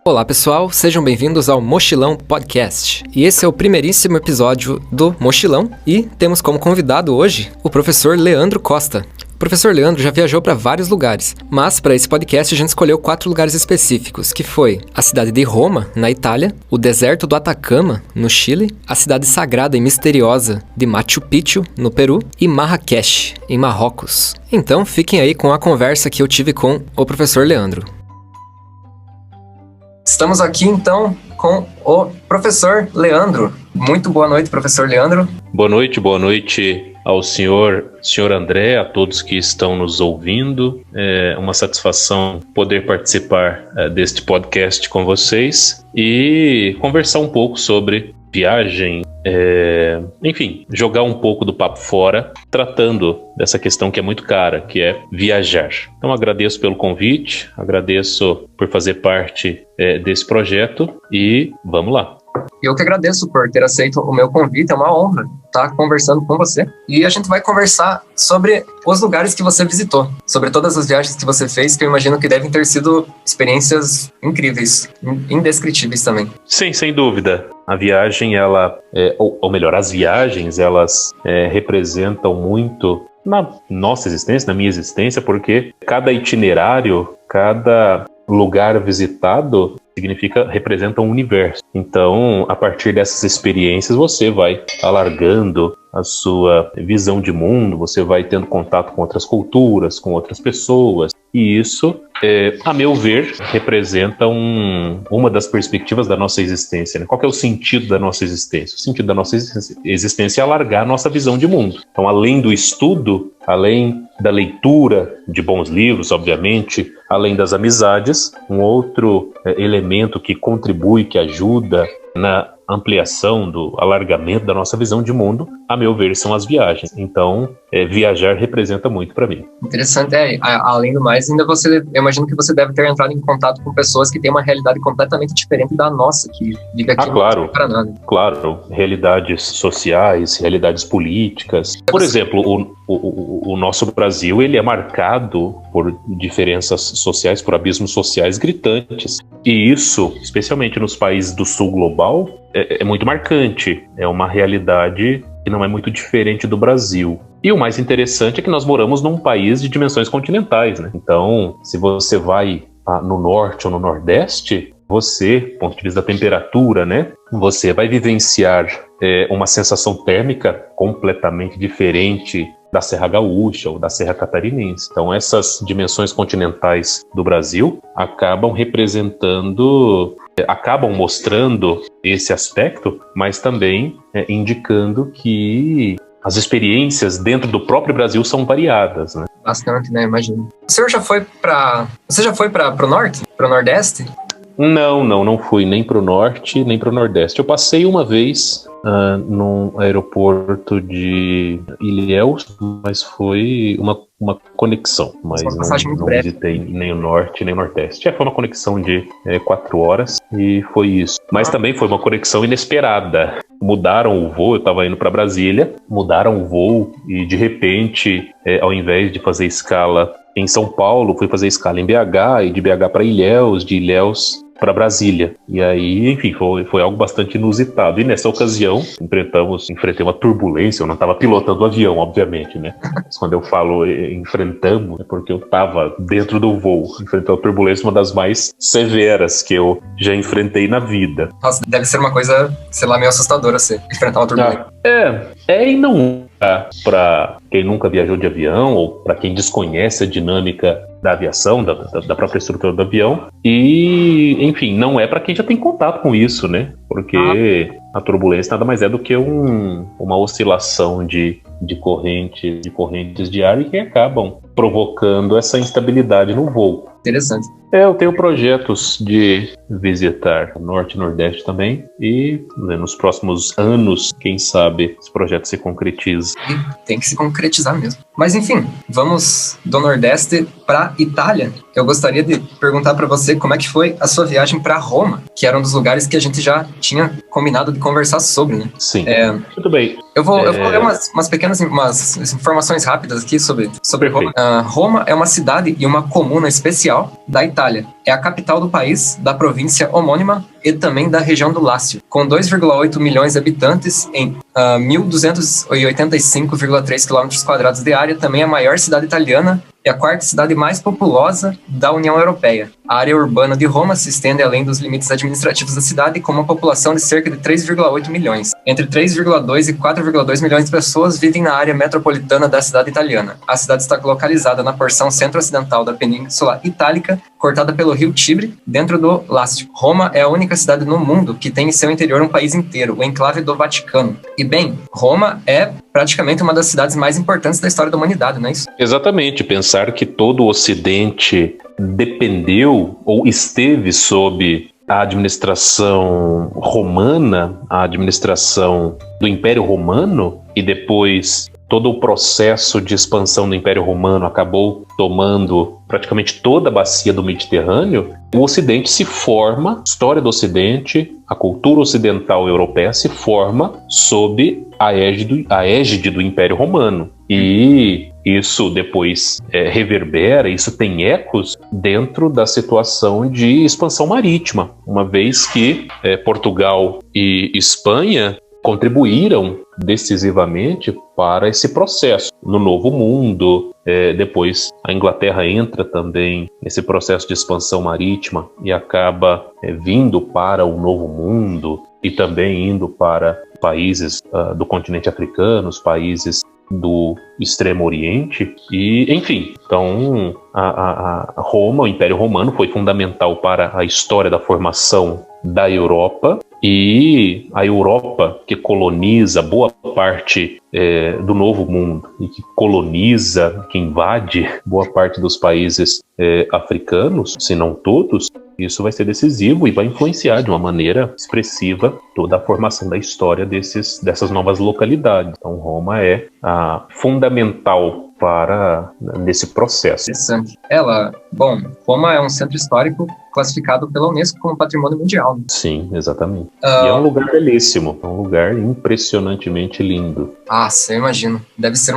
Olá pessoal, sejam bem-vindos ao Mochilão Podcast. E esse é o primeiríssimo episódio do Mochilão e temos como convidado hoje o professor Leandro Costa. O professor Leandro já viajou para vários lugares, mas para esse podcast a gente escolheu 4 lugares específicos, que foi a cidade de Roma, na Itália, o deserto do Atacama, no Chile, a cidade sagrada e misteriosa de Machu Picchu, no Peru, e Marrakech, em Marrocos. Então fiquem aí com a conversa que eu tive com o professor Leandro. Estamos aqui então com o professor Leandro. Muito boa noite, professor Leandro. Boa noite ao senhor André, a todos que estão nos ouvindo. É uma satisfação poder participar deste podcast com vocês e conversar um pouco sobre viagem, enfim, jogar um pouco do papo fora, tratando dessa questão que é muito cara, que é viajar. Então agradeço pelo convite, agradeço por fazer parte desse projeto e vamos lá. Eu que agradeço por ter aceito o meu convite, é uma honra estar conversando com você. E a gente vai conversar sobre os lugares que você visitou, sobre todas as viagens que você fez, que eu imagino que devem ter sido experiências incríveis, indescritíveis também. Sim, sem dúvida. A viagem, as viagens, elas representam muito na nossa existência, na minha existência, porque cada itinerário, cada lugar visitado representa um universo. Então, a partir dessas experiências, você vai alargando a sua visão de mundo, você vai tendo contato com outras culturas, com outras pessoas. E isso, a meu ver, representa uma das perspectivas da nossa existência, né? Qual que é o sentido da nossa existência? O sentido da nossa existência é alargar a nossa visão de mundo. Então, além do estudo, além da leitura de bons livros, obviamente, além das amizades, um outro elemento que contribui, que ajuda na ampliação, do alargamento da nossa visão de mundo, a meu ver, são as viagens. Então, viajar representa muito para mim. Interessante, além do mais, ainda eu imagino que você deve ter entrado em contato com pessoas que têm uma realidade completamente diferente da nossa, que vive aqui no Paraná. Claro, realidades sociais, realidades políticas. Por exemplo, o nosso Brasil, ele é marcado por diferenças sociais, por abismos sociais gritantes. E isso, especialmente nos países do sul global, é muito marcante. É uma realidade que não é muito diferente do Brasil. E o mais interessante é que nós moramos num país de dimensões continentais, né? Então, se você vai no norte ou no nordeste, você, do ponto de vista da temperatura, né? Você vai vivenciar uma sensação térmica completamente diferente da Serra Gaúcha ou da Serra Catarinense. Então, essas dimensões continentais do Brasil acabam mostrando esse aspecto, mas também indicando que as experiências dentro do próprio Brasil são variadas, né? Bastante, né? Imagino. Você já foi para o norte? Para o nordeste? Não fui nem para o norte, nem para o nordeste. Eu passei uma vez no aeroporto de Ilhéus, mas foi uma conexão, mas não visitei nem o norte nem o nordeste. Foi uma conexão de 4 horas e foi isso. Mas também foi uma conexão inesperada. Mudaram o voo, eu estava indo para Brasília, mudaram o voo e de repente, ao invés de fazer escala em São Paulo, fui fazer escala em BH e de BH para Ilhéus, de Ilhéus para Brasília. E aí, enfim, foi algo bastante inusitado. E nessa ocasião, enfrentei uma turbulência. Eu não estava pilotando o avião, obviamente, né? Mas quando eu falo enfrentamos, é porque eu estava dentro do voo, enfrentando a turbulência, uma das mais severas que eu já enfrentei na vida. Nossa, deve ser uma coisa, sei lá, meio assustadora você enfrentar uma turbulência. E não. Para quem nunca viajou de avião ou para quem desconhece a dinâmica da aviação, da própria estrutura do avião. E, enfim, não é para quem já tem contato com isso, né? Porque a turbulência nada mais é do que uma oscilação de correntes de ar e que acabam provocando essa instabilidade no voo. Interessante. Eu tenho projetos de visitar o Norte e Nordeste também e nos próximos anos, quem sabe, esse projeto se concretiza. Tem que se concretizar mesmo. Mas enfim, vamos do Nordeste para Itália. Eu gostaria de perguntar para você como é que foi a sua viagem para Roma, que era um dos lugares que a gente já tinha combinado de conversar sobre, né? Sim, muito bem. Eu vou ler umas pequenas informações rápidas aqui sobre Roma. Roma é uma cidade e uma comuna especial da Itália. É a capital do país, da província homônima e também da região do Lácio. Com 2,8 milhões de habitantes em 1.285,3 km² de área, também é a maior cidade italiana e a quarta cidade mais populosa da União Europeia. A área urbana de Roma se estende além dos limites administrativos da cidade, com uma população de cerca de 3,8 milhões. Entre 3,2 e 4,2 milhões de pessoas vivem na área metropolitana da cidade italiana. A cidade está localizada na porção centro-ocidental da Península Itálica, cortada pelo rio Tibre, dentro do Lácio. Roma é a única cidade no mundo que tem em seu interior um país inteiro, o enclave do Vaticano. E bem, Roma é praticamente uma das cidades mais importantes da história da humanidade, não é isso? Exatamente, pensar que todo o Ocidente dependeu ou esteve sob a administração romana, a administração do Império Romano, e depois todo o processo de expansão do Império Romano acabou tomando praticamente toda a bacia do Mediterrâneo. O Ocidente se forma, a história do Ocidente, a cultura ocidental europeia se forma sob a égide do Império Romano. E isso depois reverbera, isso tem ecos dentro da situação de expansão marítima, uma vez que Portugal e Espanha contribuíram decisivamente para esse processo no Novo Mundo. Depois a Inglaterra entra também nesse processo de expansão marítima e acaba vindo para o Novo Mundo e também indo para países do continente africano, os países do Extremo Oriente, e enfim, então a Roma, o Império Romano, foi fundamental para a história da formação da Europa, e a Europa, que coloniza boa parte do Novo Mundo e que coloniza, que invade boa parte dos países africanos, se não todos, isso vai ser decisivo e vai influenciar de uma maneira expressiva toda a formação da história dessas novas localidades. Então Roma é fundamental nesse processo. Interessante. Roma é um centro histórico classificado pela Unesco como patrimônio mundial. Né? Sim, exatamente. E é um lugar belíssimo, é um lugar impressionantemente lindo. Eu imagino. Deve ser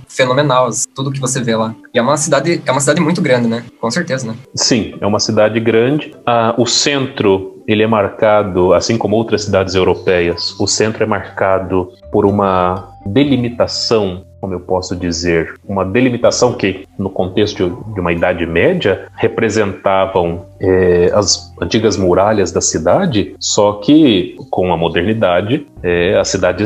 fenomenal tudo que você vê lá. E é uma cidade muito grande, né? Com certeza, né? Sim, é uma cidade grande. O centro, ele é marcado, assim como outras cidades europeias, o centro é marcado por uma delimitação, como eu posso dizer, uma delimitação que, no contexto de uma Idade Média, representavam as antigas muralhas da cidade, só que com a modernidade a cidade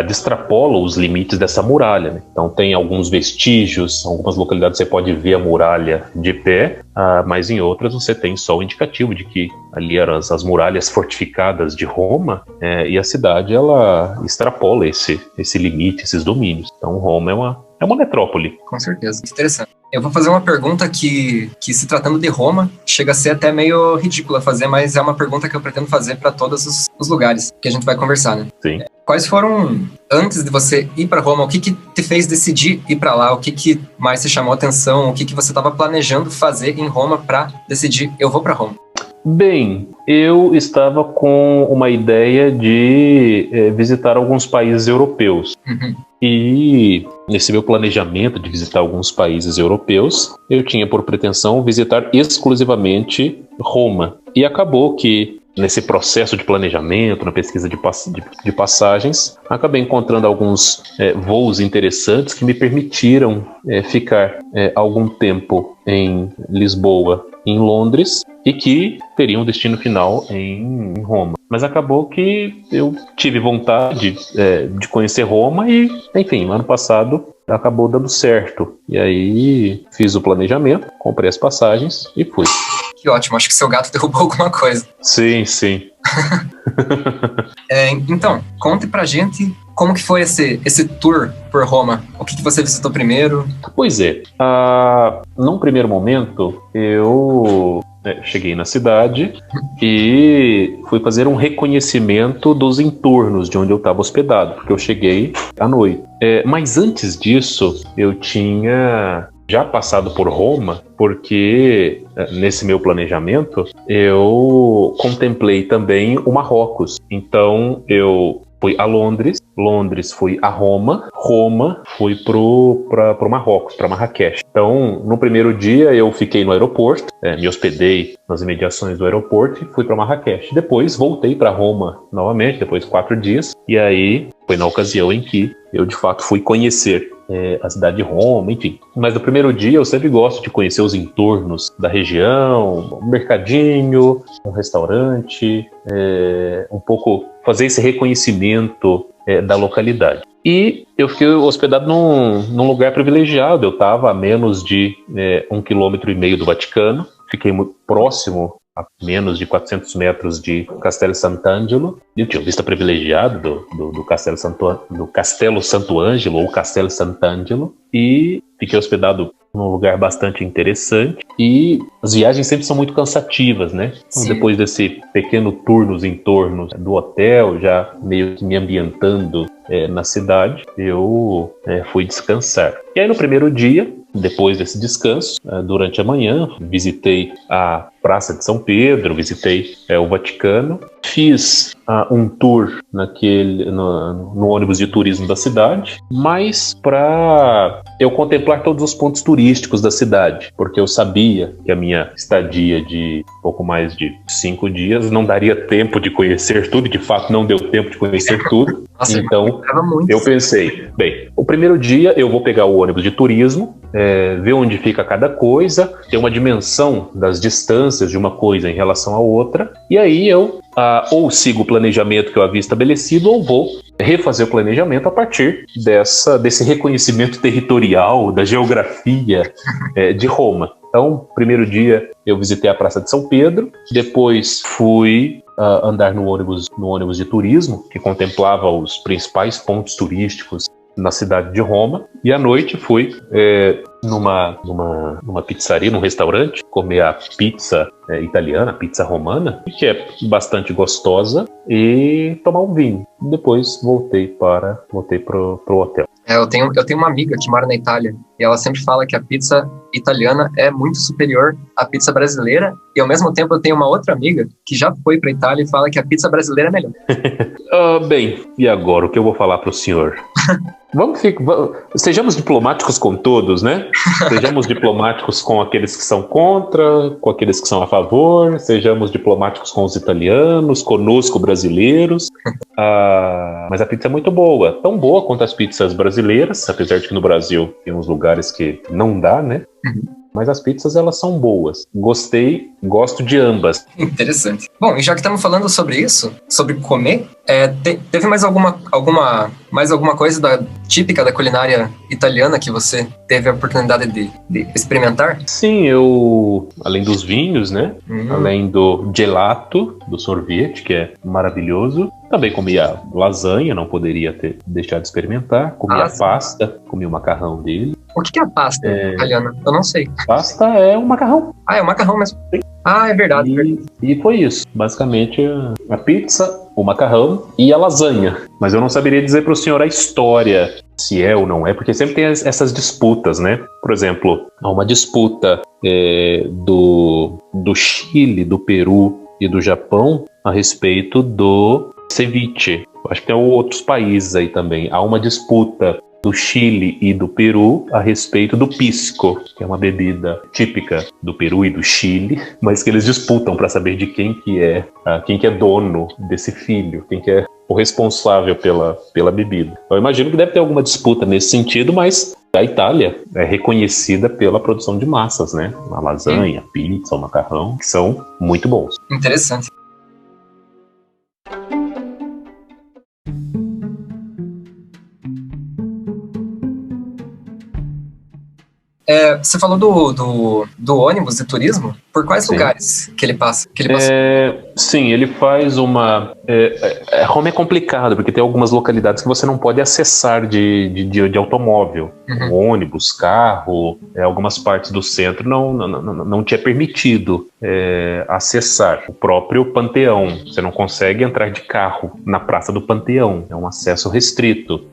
extrapola os limites dessa muralha, né? Então tem alguns vestígios, algumas localidades você pode ver a muralha de pé, mas em outras você tem só o indicativo de que ali eram as muralhas fortificadas de Roma, e a cidade ela extrapola esse limite, esses domínios. Então Roma é uma metrópole. Com certeza, interessante. Eu vou fazer uma pergunta que, se tratando de Roma, chega a ser até meio ridícula fazer, mas é uma pergunta que eu pretendo fazer para todos os lugares que a gente vai conversar, né? Sim. Quais foram, antes de você ir para Roma, o que te fez decidir ir para lá? O que mais te chamou a atenção? O que você estava planejando fazer em Roma para decidir, eu vou para Roma? Bem, eu estava com uma ideia de visitar alguns países europeus. Uhum. E nesse meu planejamento de visitar alguns países europeus, eu tinha por pretensão visitar exclusivamente Roma. E acabou que, nesse processo de planejamento, na pesquisa de passagens, acabei encontrando alguns voos interessantes que me permitiram ficar algum tempo em Lisboa, em Londres, e que teriam um destino final em Roma. Mas acabou que eu tive vontade de conhecer Roma e, enfim, ano passado acabou dando certo. E aí fiz o planejamento, comprei as passagens e fui. Que ótimo, acho que seu gato derrubou alguma coisa. Sim, sim. Então, conte pra gente como que foi esse tour por Roma. O que você visitou primeiro? Pois é, num primeiro momento eu cheguei na cidade e fui fazer um reconhecimento dos entornos de onde eu estava hospedado, porque eu cheguei à noite. Mas antes disso, eu tinha já passado por Roma, porque nesse meu planejamento eu contemplei também o Marrocos. Então eu fui a Londres, fui a Roma, fui para Marrocos, para Marrakech. Então, no primeiro dia eu fiquei no aeroporto, me hospedei nas imediações do aeroporto e fui para Marrakech. Depois voltei para Roma novamente, depois de 4 dias, e aí foi na ocasião em que eu de fato fui conhecer a cidade de Roma, enfim. Mas no primeiro dia eu sempre gosto de conhecer os entornos da região, um mercadinho, um restaurante, um pouco fazer esse reconhecimento da localidade. E eu fiquei hospedado num lugar privilegiado. Eu estava a menos de 1,5 km do Vaticano, fiquei muito próximo, a menos de 400 metros de Castello Sant'Angelo. Eu tinha vista privilegiada do Castello Santo Ângelo, ou Castello Sant'Angelo, e fiquei hospedado num lugar bastante interessante. E as viagens sempre são muito cansativas, né? Então, depois desse pequeno tour nos entornos do hotel, já meio que me ambientando na cidade, eu fui descansar. E aí no primeiro dia, depois desse descanso, durante a manhã, visitei a Praça de São Pedro, visitei o Vaticano, fiz um tour no ônibus de turismo da cidade, mas para eu contemplar todos os pontos turísticos da cidade, porque eu sabia que a minha estadia de pouco mais de 5 dias não daria tempo de conhecer tudo, de fato não deu tempo de conhecer tudo. Nossa, então eu pensei, bem, o primeiro dia eu vou pegar o ônibus de turismo, ver onde fica cada coisa, ter uma dimensão das distâncias de uma coisa em relação à outra, e aí eu ou sigo o planejamento que eu havia estabelecido, ou vou refazer o planejamento a partir desse reconhecimento territorial, da geografia de Roma. Então, primeiro dia eu visitei a Praça de São Pedro, depois fui andar no ônibus de turismo, que contemplava os principais pontos turísticos na cidade de Roma, e à noite fui numa pizzaria, num restaurante, comer a pizza italiana, a pizza romana, que é bastante gostosa, e tomar um vinho. Depois voltei pro hotel. Eu tenho uma amiga que mora na Itália, e ela sempre fala que a pizza italiana é muito superior à pizza brasileira, e ao mesmo tempo eu tenho uma outra amiga que já foi para a Itália e fala que a pizza brasileira é melhor. Bem, e agora o que eu vou falar pro senhor? Sejamos diplomáticos com todos, né? Sejamos diplomáticos com aqueles que são contra, com aqueles que são a favor, sejamos diplomáticos com os italianos, conosco brasileiros. Mas a pizza é muito boa, tão boa quanto as pizzas brasileiras, apesar de que no Brasil tem uns lugares que não dá, né? Mas as pizzas, elas são boas. Gosto de ambas. Interessante. Bom, e já que estamos falando sobre isso, sobre comer, teve mais alguma coisa típica da culinária italiana que você teve a oportunidade de experimentar? Sim, além dos vinhos, né? Além do gelato, do sorvete, que é maravilhoso. Também comi a lasanha, não poderia ter deixado de experimentar. Comi a pasta, comi o macarrão dele. O que é a pasta italiana? Eu não sei. Pasta é um macarrão. É o macarrão mesmo. Sim. É verdade. E foi isso. Basicamente, a pizza, o macarrão e a lasanha. Mas eu não saberia dizer para o senhor a história, se é ou não é, porque sempre tem essas disputas, né? Por exemplo, há uma disputa do Chile, do Peru e do Japão a respeito do ceviche. Acho que tem outros países aí também. Há uma disputa do Chile e do Peru a respeito do pisco, que é uma bebida típica do Peru e do Chile, mas que eles disputam para saber de quem que é dono desse filho, quem que é o responsável pela bebida. Eu imagino que deve ter alguma disputa nesse sentido, mas a Itália é reconhecida pela produção de massas, né? A lasanha, a pizza, o macarrão, que são muito bons. Interessante. Você falou do ônibus de turismo. Por quais lugares que ele passa? Sim, ele faz uma... Roma é complicado, porque tem algumas localidades que você não pode acessar de automóvel. Ônibus, carro, algumas partes do centro não te é permitido acessar. O próprio Panteão, você não consegue entrar de carro na Praça do Panteão, é um acesso restrito.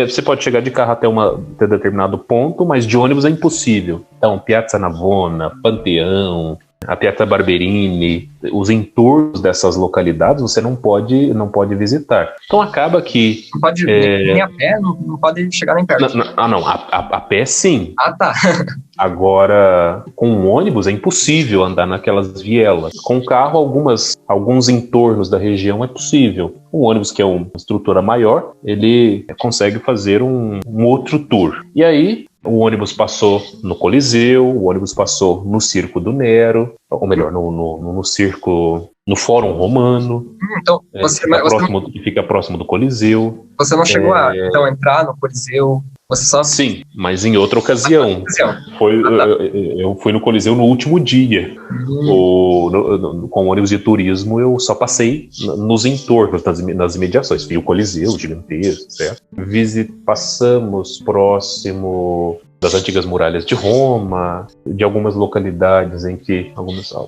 Você pode chegar de carro até determinado ponto, mas de ônibus é impossível. Então, Piazza Navona, Panteão, a Piazza Barberini, os entornos dessas localidades você não pode visitar. Então acaba que... Não pode nem a pé, não pode chegar nem perto. A pé sim. Ah, tá. Agora, com um ônibus é impossível andar naquelas vielas. Com o carro, alguns entornos da região é possível. Um ônibus que é uma estrutura maior, ele consegue fazer um outro tour. E aí, o ônibus passou no Coliseu, o ônibus passou no Circo do Nero, ou melhor, no Circo, no Fórum Romano, então, que fica próximo do Coliseu. Você não chegou a entrar no Coliseu? Você só... Sim, mas em outra ocasião. Eu fui no Coliseu no último dia. Com o ônibus de turismo, eu só passei nos entornos, nas imediações. Vi o Coliseu, gigantesco, certo? Passamos próximo das antigas muralhas de Roma, de algumas localidades em que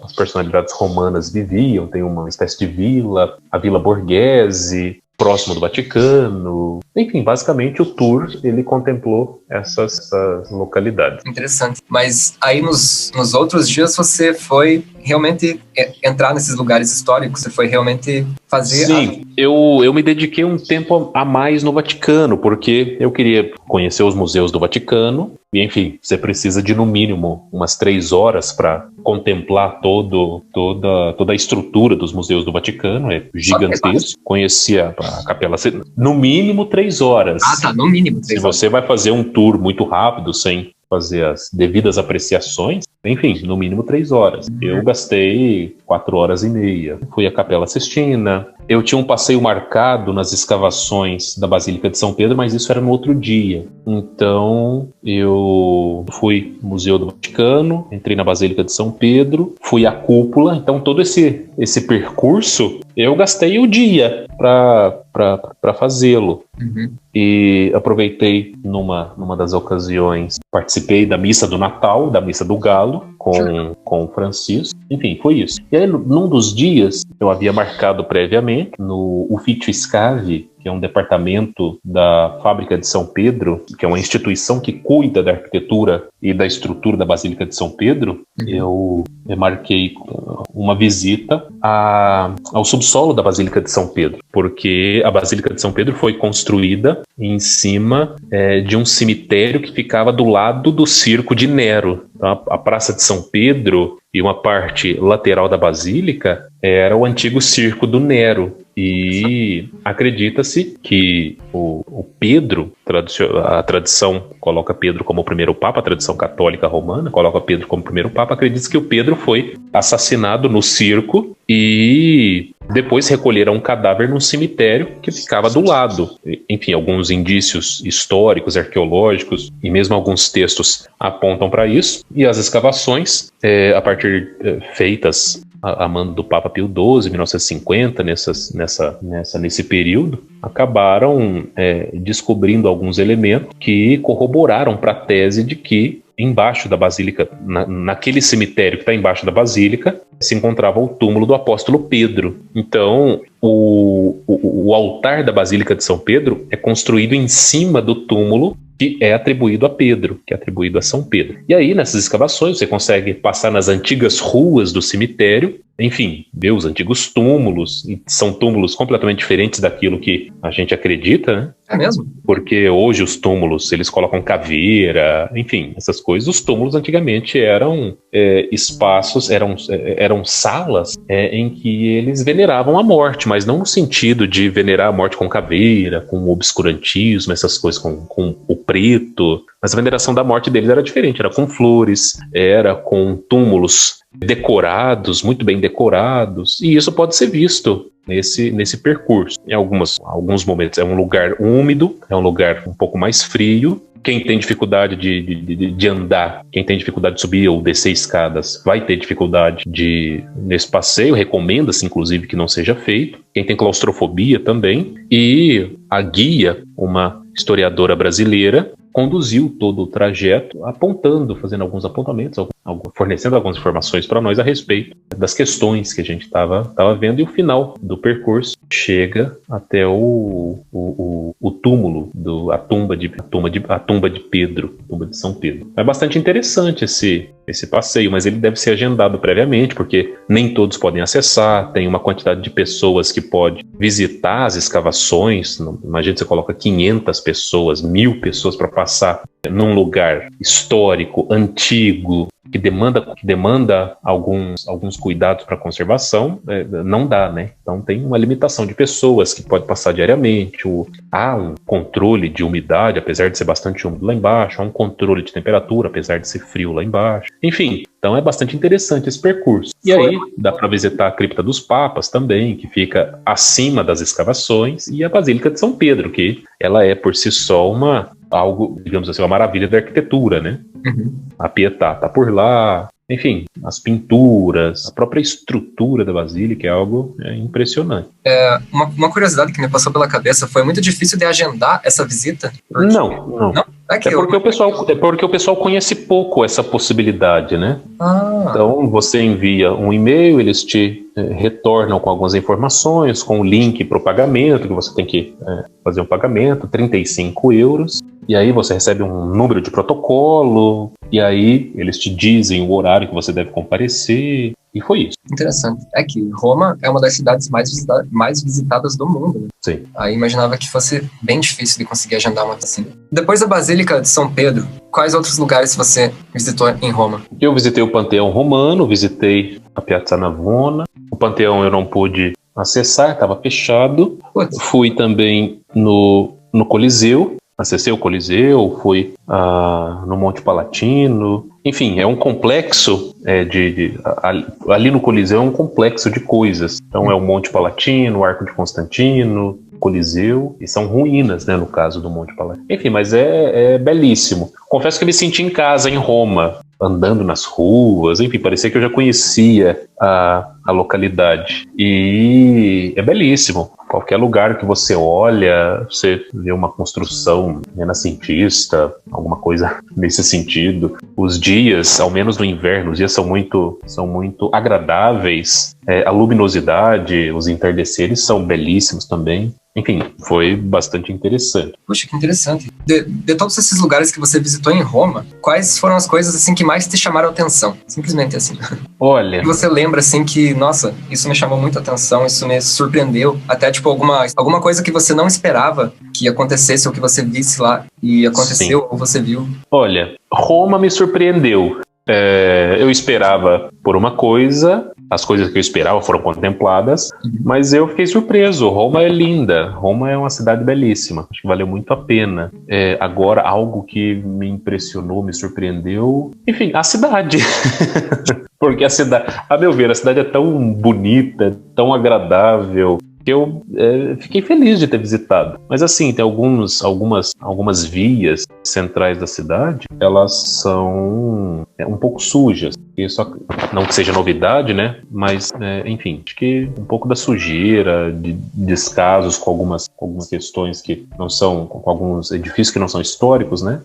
as personalidades romanas viviam. Tem uma espécie de vila, a Vila Borghese, próximo do Vaticano. Enfim, basicamente o tour, ele contemplou essas localidades. Interessante. Mas aí nos outros dias você foi realmente entrar nesses lugares históricos? Você foi realmente fazer... Sim, eu me dediquei um tempo a mais no Vaticano, porque eu queria conhecer os museus do Vaticano. E, enfim, você precisa de, no mínimo, umas 3 horas para contemplar toda a estrutura dos museus do Vaticano. É gigantesco. Conheci a Capela... No mínimo 3 horas. Ah, tá, no mínimo 3 horas. Se você vai fazer um tour muito rápido, sem fazer as devidas apreciações, enfim, no mínimo 3 horas. Eu gastei 4 horas e meia. Fui à Capela Sistina. Eu tinha um passeio marcado nas escavações da Basílica de São Pedro, mas isso era no outro dia. Então, eu fui no Museu do Vaticano, entrei na Basílica de São Pedro, fui à cúpula. Então, todo esse percurso, eu gastei o dia para fazê-lo. E aproveitei numa das ocasiões, participei da missa do Natal, da missa do Galo, com o Francisco. Enfim, foi isso. E aí, num dos dias, eu havia marcado previamente no Ufficio Scavi, que é um departamento da Fábrica de São Pedro, que é uma instituição que cuida da arquitetura e da estrutura da Basílica de São Pedro. Eu marquei uma visita ao subsolo da Basílica de São Pedro, porque a Basílica de São Pedro foi construída em cima de um cemitério que ficava do lado do Circo de Nero. Então, a Praça de São Pedro e uma parte lateral da Basílica era o antigo Circo do Nero. E acredita-se que o Pedro, a tradição coloca Pedro como o primeiro papa, a tradição católica romana coloca Pedro como o primeiro papa, acredita-se que o Pedro foi assassinado no circo e depois recolheram um cadáver num cemitério que ficava do lado. Enfim, alguns indícios históricos, arqueológicos e mesmo alguns textos apontam para isso. E as escavações, feitas a mando do Papa Pio XII, 1950, nesse período, acabaram descobrindo alguns elementos que corroboraram para a tese de que embaixo da Basílica, naquele cemitério que está embaixo da Basílica, se encontrava o túmulo do apóstolo Pedro. Então, o altar da Basílica de São Pedro é construído em cima do túmulo que é atribuído a Pedro, que é atribuído a São Pedro. E aí, nessas escavações, você consegue passar nas antigas ruas do cemitério, enfim, ver os antigos túmulos, e são túmulos completamente diferentes daquilo que a gente acredita, né? É mesmo? Porque hoje os túmulos, eles colocam caveira, enfim, essas coisas. Os túmulos antigamente eram espaços, eram salas em que eles veneravam a morte, mas não no sentido de venerar a morte com caveira, com obscurantismo, essas coisas, com o preto. Mas a veneração da morte deles era diferente, era com flores, era com túmulos decorados, muito bem decorados, e isso pode ser visto nesse percurso. Em alguns momentos é um lugar úmido, é um lugar um pouco mais frio, quem tem dificuldade de andar, quem tem dificuldade de subir ou descer escadas, vai ter dificuldade nesse passeio. Recomenda-se, inclusive, que não seja feito. Quem tem claustrofobia também. E a guia, uma historiadora brasileira, conduziu todo o trajeto apontando, fazendo alguns apontamentos, fornecendo algumas informações para nós a respeito das questões que a gente estava vendo. E o final do percurso chega até o túmulo, a tumba de Pedro, a tumba de São Pedro. É bastante interessante esse passeio, mas ele deve ser agendado previamente, porque nem todos podem acessar, tem uma quantidade de pessoas que pode visitar as escavações. Imagina que você coloca 500 pessoas, 1000 pessoas para passar num lugar histórico, antigo, que demanda alguns cuidados para conservação, não dá, né? Então tem uma limitação de pessoas que pode passar diariamente. Há um controle de umidade, apesar de ser bastante úmido lá embaixo, há um controle de temperatura, apesar de ser frio lá embaixo. Enfim, então é bastante interessante esse percurso. E aí dá para visitar a Cripta dos Papas também, que fica acima das escavações, e a Basílica de São Pedro, que ela é por si só algo, digamos assim, uma maravilha da arquitetura, né? Uhum. A Pietà tá por lá, enfim, as pinturas, a própria estrutura da Basílica é algo impressionante. Uma curiosidade que me passou pela cabeça, foi muito difícil de agendar essa visita? Não. Não? Porque o pessoal conhece pouco essa possibilidade, né? Então você envia um e-mail, eles te retornam com algumas informações, com o link para o pagamento, que você tem que fazer um pagamento, 35 euros, e aí você recebe um número de protocolo, e aí eles te dizem o horário que você deve comparecer, e foi isso. Interessante. É que Roma é uma das cidades mais visitadas do mundo, né? Sim. Aí imaginava que fosse bem difícil de conseguir agendar uma assim. Depois da Basílica de São Pedro, quais outros lugares você visitou em Roma? Eu visitei o Panteão Romano, visitei a Piazza Navona. O Panteão eu não pude acessar, estava fechado. Putz. Fui também no Coliseu. Acessei o Coliseu, fui no Monte Palatino. Enfim, é um complexo ali no Coliseu é um complexo de coisas. Então é o Monte Palatino, o Arco de Constantino, Coliseu, e são ruínas, né, no caso do Monte Palatino. Enfim, mas é belíssimo. Confesso que eu me senti em casa em Roma, andando nas ruas, enfim, parecia que eu já conhecia a localidade. E é belíssimo. Qualquer lugar que você olha, você vê uma construção renascentista, alguma coisa nesse sentido. Os dias, ao menos no inverno, os dias são muito agradáveis. A luminosidade, os entardeceres são belíssimos também. Enfim, foi bastante interessante. Puxa, que interessante. De todos esses lugares que você visitou em Roma, quais foram as coisas assim que mais te chamaram a atenção? Simplesmente assim. Olha... E você lembra assim que, nossa, isso me chamou muita atenção, isso me surpreendeu. Até tipo alguma coisa que você não esperava que acontecesse ou que você visse lá e aconteceu. Sim. Ou você viu. Olha, Roma me surpreendeu. Eu esperava por uma coisa, as coisas que eu esperava foram contempladas, mas eu fiquei surpreso. Roma é linda, Roma é uma cidade belíssima, acho que valeu muito a pena. Agora, algo que me impressionou, me surpreendeu, enfim, a cidade. Porque a cidade, a meu ver, a cidade é tão bonita, tão agradável, que eu fiquei feliz de ter visitado. Mas assim, tem algumas vias centrais da cidade, elas são um pouco sujas. Isso não que seja novidade, né? Mas, enfim, acho que um pouco da sujeira, de descasos com algumas questões que não são, com alguns edifícios que não são históricos, né?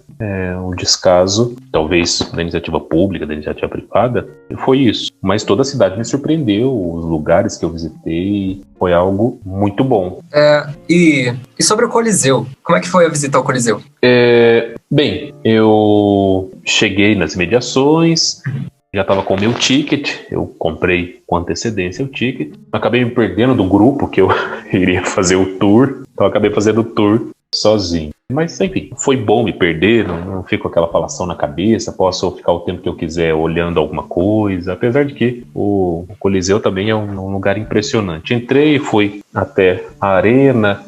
Um descaso, talvez da iniciativa pública, da iniciativa privada, foi isso. Mas toda a cidade me surpreendeu, os lugares que eu visitei, foi algo muito bom. E sobre o Coliseu, como é que foi a visita ao Coliseu? Bem, eu cheguei nas imediações, já estava com o meu ticket, eu comprei com antecedência o ticket, acabei me perdendo do grupo que eu iria fazer o tour, então acabei fazendo o tour sozinho. Mas, enfim, foi bom me perder, não fico com aquela falação na cabeça, posso ficar o tempo que eu quiser olhando alguma coisa, apesar de que o Coliseu também é um lugar impressionante. Entrei, fui até a arena,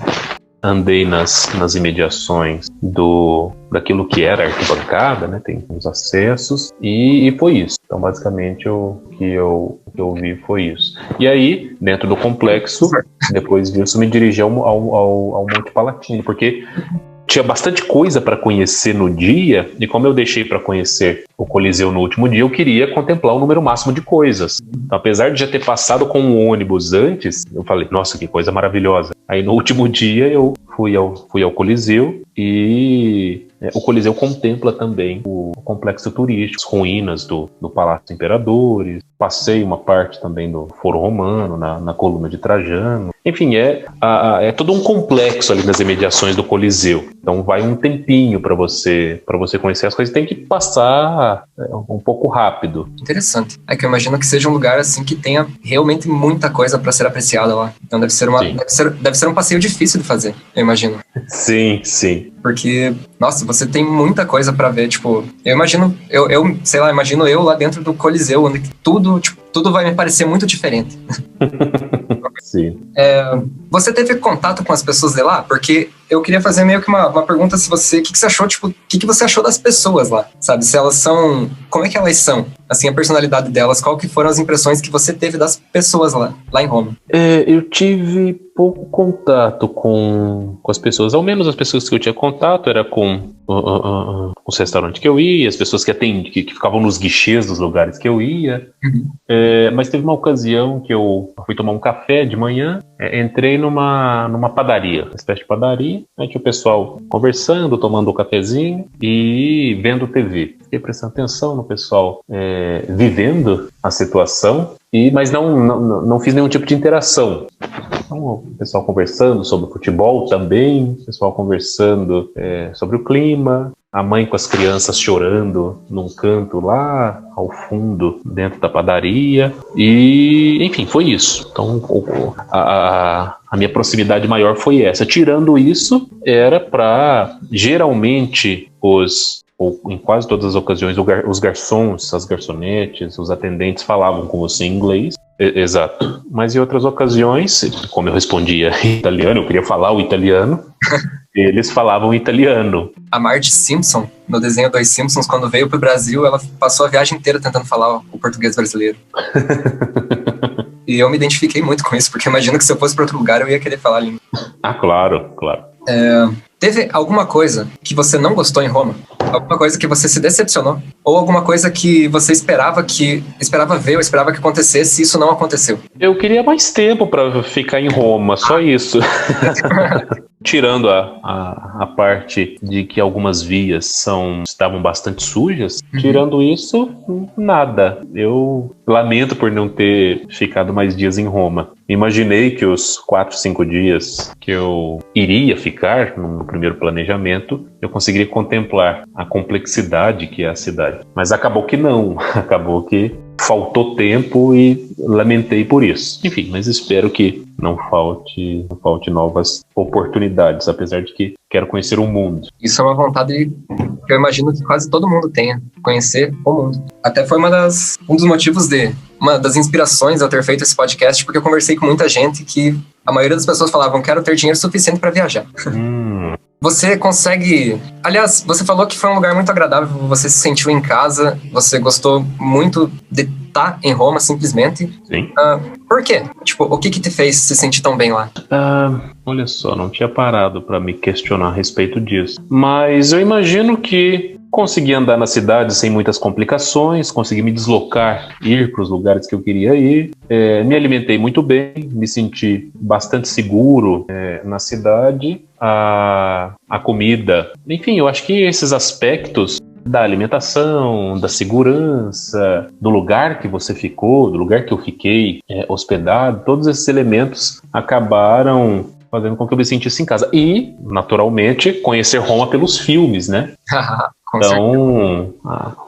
andei nas imediações daquilo que era a arquibancada, né? Tem uns acessos, e foi isso. Então, basicamente, o que eu vi foi isso. E aí, dentro do complexo, depois disso, me dirigi ao Monte Palatino, porque tinha bastante coisa para conhecer no dia, e como eu deixei para conhecer o Coliseu no último dia, eu queria contemplar o número máximo de coisas. Então, apesar de já ter passado com um ônibus antes, eu falei, nossa, que coisa maravilhosa. Aí no último dia eu fui ao Coliseu, e o Coliseu contempla também o complexo turístico, as ruínas do Palácio dos Imperadores. Passei uma parte também do Foro Romano, na coluna de Trajano. Enfim, é todo um complexo ali nas imediações do Coliseu. Então vai um tempinho para você conhecer as coisas. Tem que passar um pouco rápido. Interessante. É que eu imagino que seja um lugar assim que tenha realmente muita coisa para ser apreciada lá. Então deve ser um passeio difícil de fazer, eu imagino. Sim, sim. Porque, nossa, você tem muita coisa pra ver, tipo, eu imagino, sei lá, imagino eu lá dentro do Coliseu, onde tudo vai me parecer muito diferente. Sim. Você teve contato com as pessoas de lá? Porque eu queria fazer meio que uma pergunta, o que você achou, tipo, o que você achou das pessoas lá, sabe? Se elas são, como é que elas são? Assim, a personalidade delas, qual que foram as impressões que você teve das pessoas lá em Roma? Eu tive pouco contato com as pessoas, ao menos as pessoas que eu tinha contato era com os restaurantes que eu ia, as pessoas que ficavam nos guichês dos lugares que eu ia. Uhum. Mas teve uma ocasião que eu fui tomar um café de manhã, entrei numa padaria, uma espécie de padaria, aí tinha o pessoal conversando, tomando um cafezinho e vendo TV. Fiquei prestando atenção no pessoal vivendo a situação, mas não fiz nenhum tipo de interação. Então, o pessoal conversando sobre futebol também, o pessoal conversando sobre o clima, a mãe com as crianças chorando num canto lá ao fundo, dentro da padaria. E, enfim, foi isso. Então, a minha proximidade maior foi essa. Tirando isso, era para, geralmente, ou em quase todas as ocasiões, os garçons, as garçonetes, os atendentes falavam com você em inglês. Exato. Mas em outras ocasiões, como eu respondia em italiano, eu queria falar o italiano, eles falavam italiano. A Marge Simpson, no desenho dos Simpsons, quando veio pro Brasil, ela passou a viagem inteira tentando falar o português brasileiro. E eu me identifiquei muito com isso, porque imagino que se eu fosse para outro lugar, eu ia querer falar a língua. Ah, claro, claro. Teve alguma coisa que você não gostou em Roma? Alguma coisa que você se decepcionou? Ou alguma coisa que você esperava ver, ou esperava que acontecesse e isso não aconteceu? Eu queria mais tempo para ficar em Roma, só isso. Tirando a parte de que algumas vias estavam bastante sujas, tirando isso, nada. Eu lamento por não ter ficado mais dias em Roma. Imaginei que os 4, 5 dias que eu iria ficar no primeiro planejamento, eu conseguiria contemplar a complexidade que é a cidade. Mas acabou que não. Acabou que faltou tempo e lamentei por isso. Enfim, mas espero que não falte novas oportunidades, apesar de que quero conhecer o mundo. Isso é uma vontade que eu imagino que quase todo mundo tenha, conhecer o mundo. Até foi um dos motivos uma das inspirações de eu ter feito esse podcast, porque eu conversei com muita gente que a maioria das pessoas falavam, quero ter dinheiro suficiente para viajar. Você consegue... Aliás, você falou que foi um lugar muito agradável, você se sentiu em casa, você gostou muito de estar em Roma, simplesmente. Sim. Por quê? Tipo, o que te fez se sentir tão bem lá? Olha só, não tinha parado para me questionar a respeito disso. Mas eu imagino que consegui andar na cidade sem muitas complicações, consegui me deslocar, ir para os lugares que eu queria ir. Me alimentei muito bem, me senti bastante seguro na cidade. A comida, enfim, eu acho que esses aspectos da alimentação, da segurança, do lugar que você ficou, do lugar que eu fiquei hospedado, todos esses elementos acabaram fazendo com que eu me sentisse em casa. E, naturalmente, conhecer Roma pelos filmes, né? Então,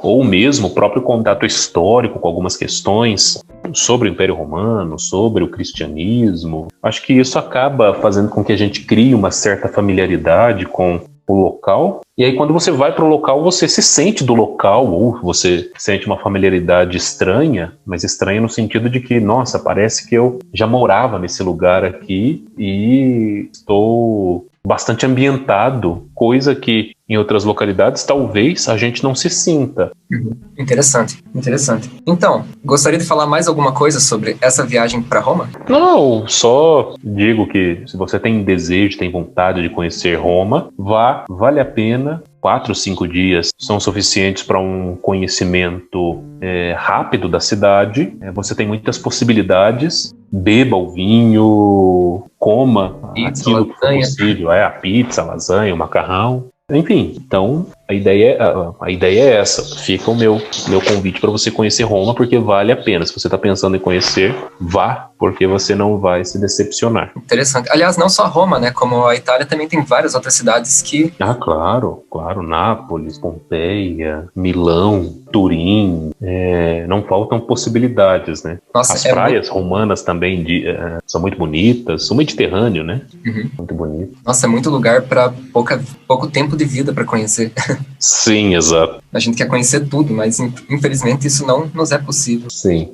ou mesmo o próprio contato histórico com algumas questões sobre o Império Romano, sobre o cristianismo. Acho que isso acaba fazendo com que a gente crie uma certa familiaridade com o local. E aí, quando você vai para o local, você se sente do local, ou você sente uma familiaridade estranha, mas estranha no sentido de que, nossa, parece que eu já morava nesse lugar aqui e estou bastante ambientado, coisa que em outras localidades, talvez a gente não se sinta. Interessante. Então, gostaria de falar mais alguma coisa sobre essa viagem para Roma? Não, só digo que se você tem desejo, tem vontade de conhecer Roma, vale a pena. 4, 5 dias são suficientes para um conhecimento rápido da cidade. Você tem muitas possibilidades. Beba o vinho, coma Pizza, aquilo que for lasanha. possível. A pizza, a lasanha, o macarrão. Enfim, então a ideia é essa. Fica o meu convite para você conhecer Roma, porque vale a pena. Se você está pensando em conhecer, vá, porque você não vai se decepcionar. Interessante. Aliás, não só Roma, né? Como a Itália também tem várias outras cidades que... Claro. Nápoles, Pompeia, Milão, Turim. Não faltam possibilidades, né? Nossa, As praias romanas também são muito bonitas. O Mediterrâneo, né? Uhum. Muito bonito. Nossa, é muito lugar para pouco tempo de vida para conhecer. Sim, exato. A gente quer conhecer tudo, mas infelizmente isso não nos é possível. Sim.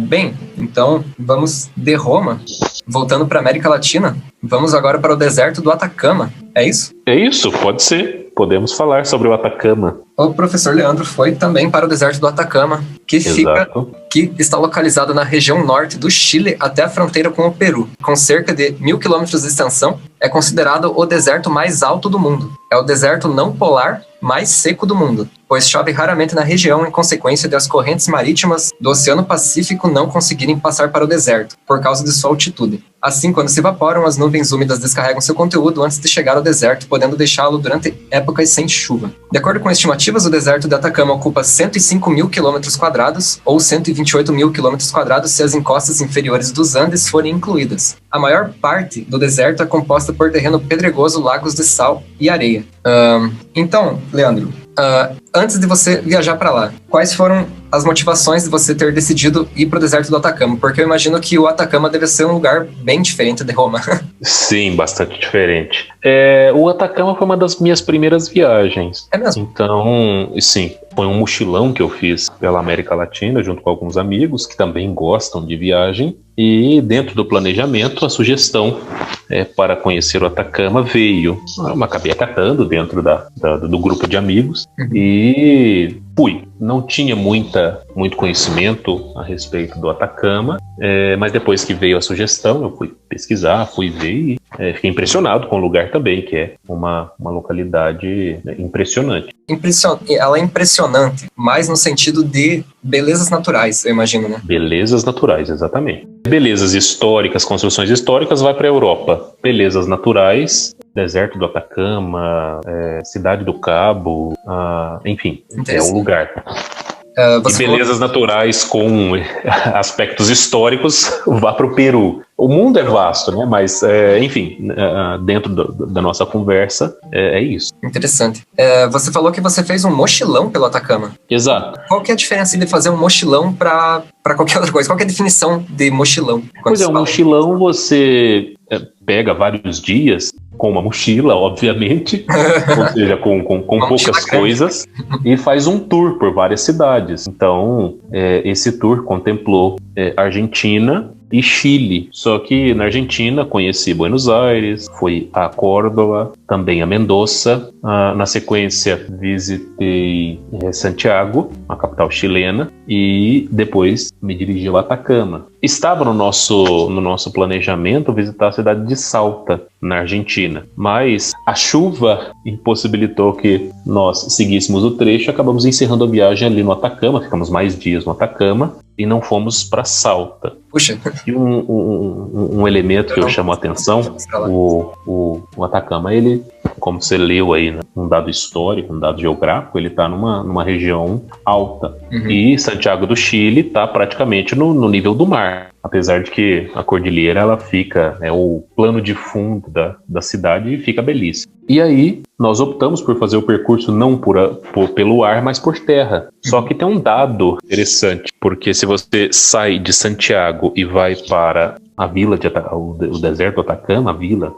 Bem, então vamos de Roma, voltando para a América Latina, vamos agora para o deserto do Atacama, é isso? É isso, pode ser. Podemos falar sobre o Atacama. O professor Leandro foi também para o deserto do Atacama, que está localizado na região norte do Chile até a fronteira com o Peru. Com cerca de 1.000 quilômetros de extensão, é considerado o deserto mais alto do mundo. É o deserto não polar mais seco do mundo, pois chove raramente na região em consequência das correntes marítimas do Oceano Pacífico não conseguirem passar para o deserto, por causa de sua altitude. Assim, quando se evaporam, as nuvens úmidas descarregam seu conteúdo antes de chegar ao deserto, podendo deixá-lo durante épocas sem chuva. De acordo com estimativas, o deserto de Atacama ocupa 105.000 km², ou 128.000 km² se as encostas inferiores dos Andes forem incluídas. A maior parte do deserto é composta por terreno pedregoso, lagos de sal e areia. Então, Leandro, antes de você viajar para lá, quais foram as motivações de você ter decidido ir para o deserto do Atacama? Porque eu imagino que o Atacama deve ser um lugar bem diferente de Roma. Sim, bastante diferente. O Atacama foi uma das minhas primeiras viagens. É mesmo? Então, sim, foi um mochilão que eu fiz pela América Latina, junto com alguns amigos que também gostam de viagem. E dentro do planejamento, a sugestão para conhecer o Atacama veio. Eu acabei acatando dentro do grupo de amigos e fui. Não tinha muito conhecimento a respeito do Atacama, mas depois que veio a sugestão, eu fui pesquisar, fui ver e fiquei impressionado com o lugar também, que é uma localidade impressionante. Ela é impressionante, mas no sentido de belezas naturais, eu imagino, né? Belezas naturais, exatamente. Belezas históricas, construções históricas, vai para a Europa. Belezas naturais, deserto do Atacama, Cidade do Cabo, enfim, é o lugar. E belezas naturais com aspectos históricos, vá para o Peru. O mundo é vasto, né? Mas, enfim, dentro da nossa conversa, é isso. Interessante. Você falou que você fez um mochilão pelo Atacama. Exato. Qual que é a diferença de fazer um mochilão para qualquer outra coisa? Qual que é a definição de mochilão? Pois é, um mochilão você pega vários dias com uma mochila, obviamente, ou seja, com poucas coisas, e faz um tour por várias cidades. Então, esse tour contemplou Argentina e Chile. Só que na Argentina conheci Buenos Aires, fui a Córdoba, também a Mendoza. Na sequência visitei Santiago, a capital chilena, e depois me dirigi ao Atacama. Estava no nosso planejamento visitar a cidade de Salta, na Argentina, mas a chuva impossibilitou que nós seguíssemos o trecho e acabamos encerrando a viagem ali no Atacama. Ficamos mais dias no Atacama e não fomos para Salta. Puxa. E um elemento que eu chamo a atenção, o Atacama, ele, como você leu aí, né, um dado histórico, um dado geográfico, ele está numa região alta. Uhum. E Santiago do Chile está praticamente no nível do mar. Apesar de que a cordilheira, ela fica, o plano de fundo da cidade fica belíssimo. E aí, nós optamos por fazer o percurso não pelo ar, mas por terra. Só que tem um dado interessante, porque se você sai de Santiago e vai para a vila, o deserto do Atacama, a vila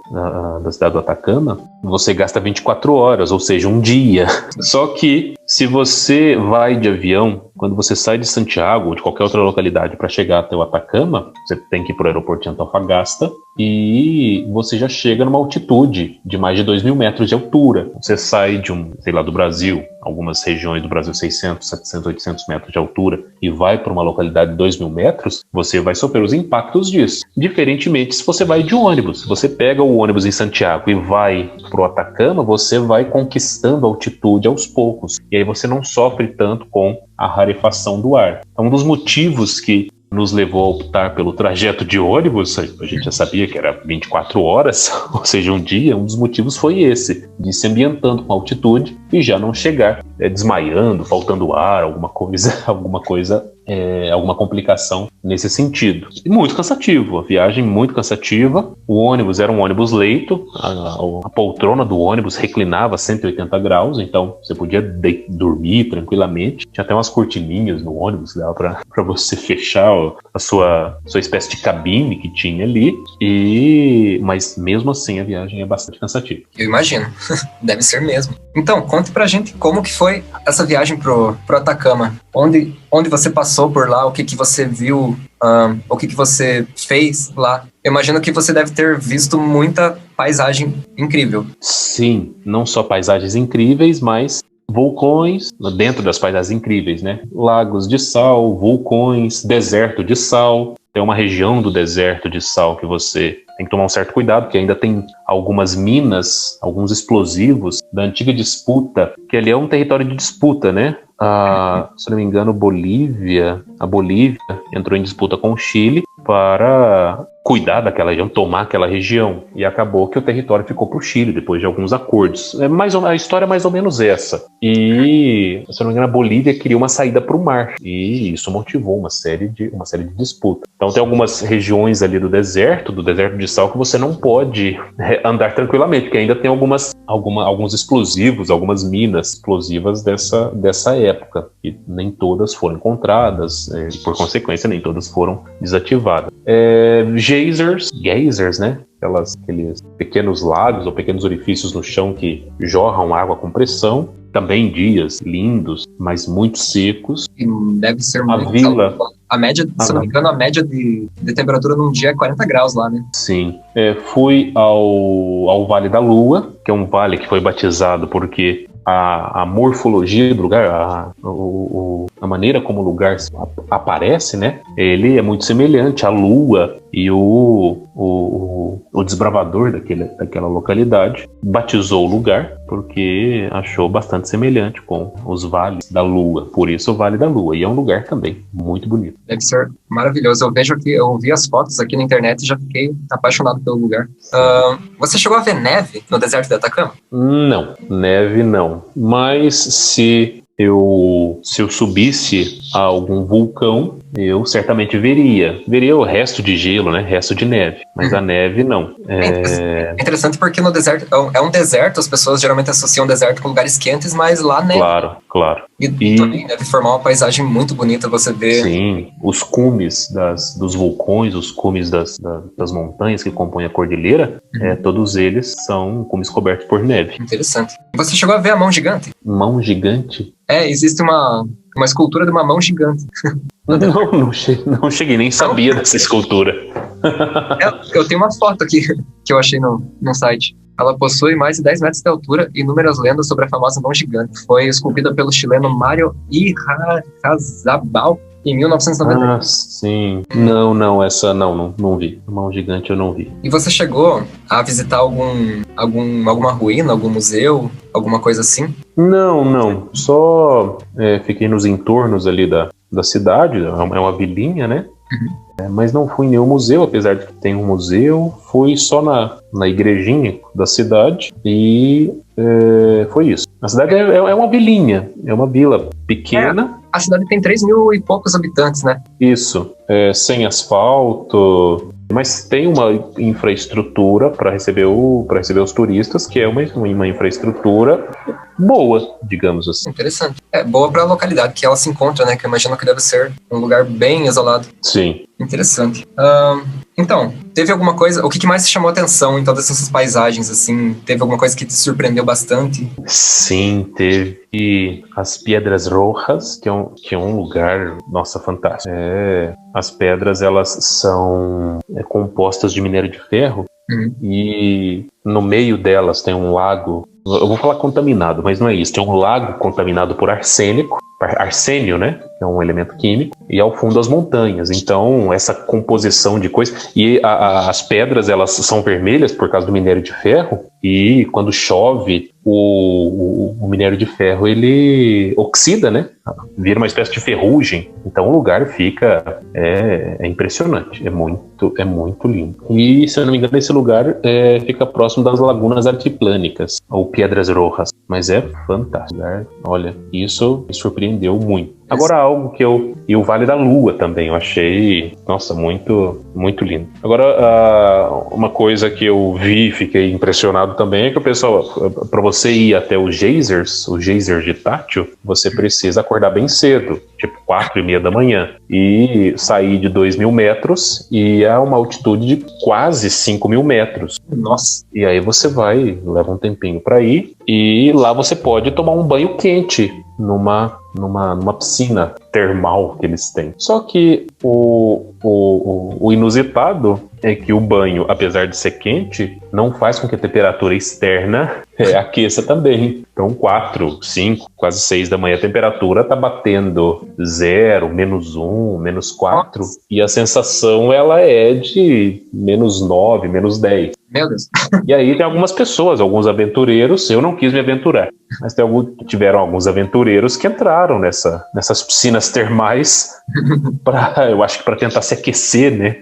da cidade do Atacama, você gasta 24 horas, ou seja, um dia. Só que se você vai de avião quando você sai de Santiago ou de qualquer outra localidade para chegar até o Atacama, você tem que ir para o aeroporto de Antofagasta e você já chega numa altitude de mais de 2.000 metros de altura. Você sai de do Brasil, algumas regiões do Brasil 600, 700, 800 metros de altura e vai para uma localidade de 2.000 metros, você vai sofrer os impactos disso. Diferentemente, se você vai de ônibus, se você pega o ônibus em Santiago e vai para o Atacama, você vai conquistando a altitude aos poucos. E aí você não sofre tanto com a rarefação do ar. É um dos motivos que nos levou a optar pelo trajeto de ônibus. A gente já sabia que era 24 horas, ou seja, um dia. Um dos motivos foi esse, de ir se ambientando com altitude e já não chegar desmaiando, faltando ar, alguma complicação nesse sentido. E muito cansativo, a viagem muito cansativa. O ônibus era um ônibus leito, a poltrona do ônibus reclinava 180 graus, então você podia dormir tranquilamente. Tinha até umas cortininhas no ônibus, dava para você fechar a sua espécie de cabine que tinha ali, mas mesmo assim a viagem é bastante cansativa. Eu imagino, deve ser mesmo. Então, conte pra gente como que foi essa viagem pro Atacama. Onde você passou por lá, o que você viu, o que você fez lá. Eu imagino que você deve ter visto muita paisagem incrível. Sim, não só paisagens incríveis, mas vulcões dentro das paisagens incríveis, né? Lagos de sal, vulcões, deserto de sal. Tem uma região do deserto de sal que você tem que tomar um certo cuidado, porque ainda tem algumas minas, alguns explosivos da antiga disputa, que ali é um território de disputa, né? Se não me engano, a Bolívia entrou em disputa com o Chile para cuidar daquela região, tomar aquela região. E acabou que o território ficou para o Chile, depois de alguns acordos. A história é mais ou menos essa. E, se não me engano, a Bolívia queria uma saída para o mar. E isso motivou uma série de disputas. Então tem algumas regiões ali do deserto de sal, que você não pode andar tranquilamente, porque ainda tem alguns explosivos, algumas minas explosivas dessa época. E nem todas foram encontradas, e por consequência nem todas foram desativadas. Geysers, né? Aqueles pequenos lagos ou pequenos orifícios no chão que jorram água com pressão. Também dias lindos, mas muito secos. E deve ser muito calor. A média, se não me engano, a média de temperatura num dia é 40 graus lá, né? Sim. Fui ao Vale da Lua, que é um vale que foi batizado porque a morfologia do lugar, a maneira como o lugar aparece, né? Ele é muito semelhante à Lua, e o desbravador daquela localidade batizou o lugar porque achou bastante semelhante com os vales da Lua. Por isso o Vale da Lua. E é um lugar também muito bonito. Deve ser maravilhoso. Eu vi as fotos aqui na internet e já fiquei apaixonado pelo lugar. Você chegou a ver neve no deserto do Atacama? Não, neve não. Mas se eu subisse a algum vulcão, eu certamente veria o resto de gelo, né? Resto de neve, mas a neve não. É interessante porque no deserto, é um deserto, as pessoas geralmente associam o deserto com lugares quentes, mas lá neve. Claro. E também deve formar uma paisagem muito bonita, você vê. Sim, os cumes dos vulcões, os cumes das montanhas que compõem a cordilheira, todos eles são cumes cobertos por neve. Interessante. Você chegou a ver a mão gigante? Mão gigante? Existe uma escultura de uma mão gigante. Não cheguei, nem sabia dessa escultura. Eu tenho uma foto aqui que eu achei no site. Ela possui mais de 10 metros de altura e inúmeras lendas sobre a famosa mão gigante. Foi esculpida pelo chileno Mário Irazabal em 1990. Sim. Não, essa não vi. A mão gigante eu não vi. E você chegou a visitar alguma ruína, algum museu, alguma coisa assim? Não. Só fiquei nos entornos ali da cidade, é uma vilinha, né? Mas não fui em nenhum museu, apesar de que tem um museu. Fui só na igrejinha da cidade e foi isso. A cidade é uma vilinha, é uma vila pequena. A cidade tem 3.000 e poucos habitantes, né? Isso. sem asfalto, mas tem uma infraestrutura para receber os turistas, que é uma infraestrutura boa, digamos assim. Interessante. É boa para a localidade que ela se encontra, né? Que eu imagino que deve ser um lugar bem isolado. Sim. Interessante. Então, teve alguma coisa... O que mais te chamou a atenção em todas essas paisagens, assim? Teve alguma coisa que te surpreendeu bastante? Sim, teve as Piedras Rojas, que é um lugar, nossa, fantástico. As pedras, elas são compostas de minério de ferro, e no meio delas tem um lago, eu vou falar contaminado, mas não é isso, tem um lago contaminado por arsênio, né, que é um elemento químico, e ao fundo as montanhas. Então essa composição de coisas, e as pedras, elas são vermelhas por causa do minério de ferro, e quando chove o minério de ferro ele oxida, né, vira uma espécie de ferrugem. Então o lugar fica impressionante, é muito lindo. E se eu não me engano, esse lugar fica próximo das lagunas altiplânicas, ou Piedras Rojas, mas é fantástico. Olha, isso me surpreendeu muito. Agora algo e o Vale da Lua também, eu achei, nossa, muito, muito lindo. Agora, uma coisa que eu vi e fiquei impressionado também é que o pessoal, para você ir até os geysers de Tátil, você precisa acordar bem cedo, tipo 4:30 da manhã, e sair de 2.000 metros e a uma altitude de quase 5.000 metros. Nossa! E aí você leva um tempinho para ir, e lá você pode tomar um banho quente numa piscina termal que eles têm. Só que o inusitado é que o banho, apesar de ser quente, não faz com que a temperatura externa aqueça também. Então 4, 5, quase 6 da manhã a temperatura tá batendo 0, -1, -4, e a sensação ela é de -9, -10. Meu Deus. E aí tem algumas pessoas, alguns aventureiros, eu não quis me aventurar, mas tiveram alguns aventureiros que entraram nessas piscinas termais eu acho que para tentar se aquecer, né?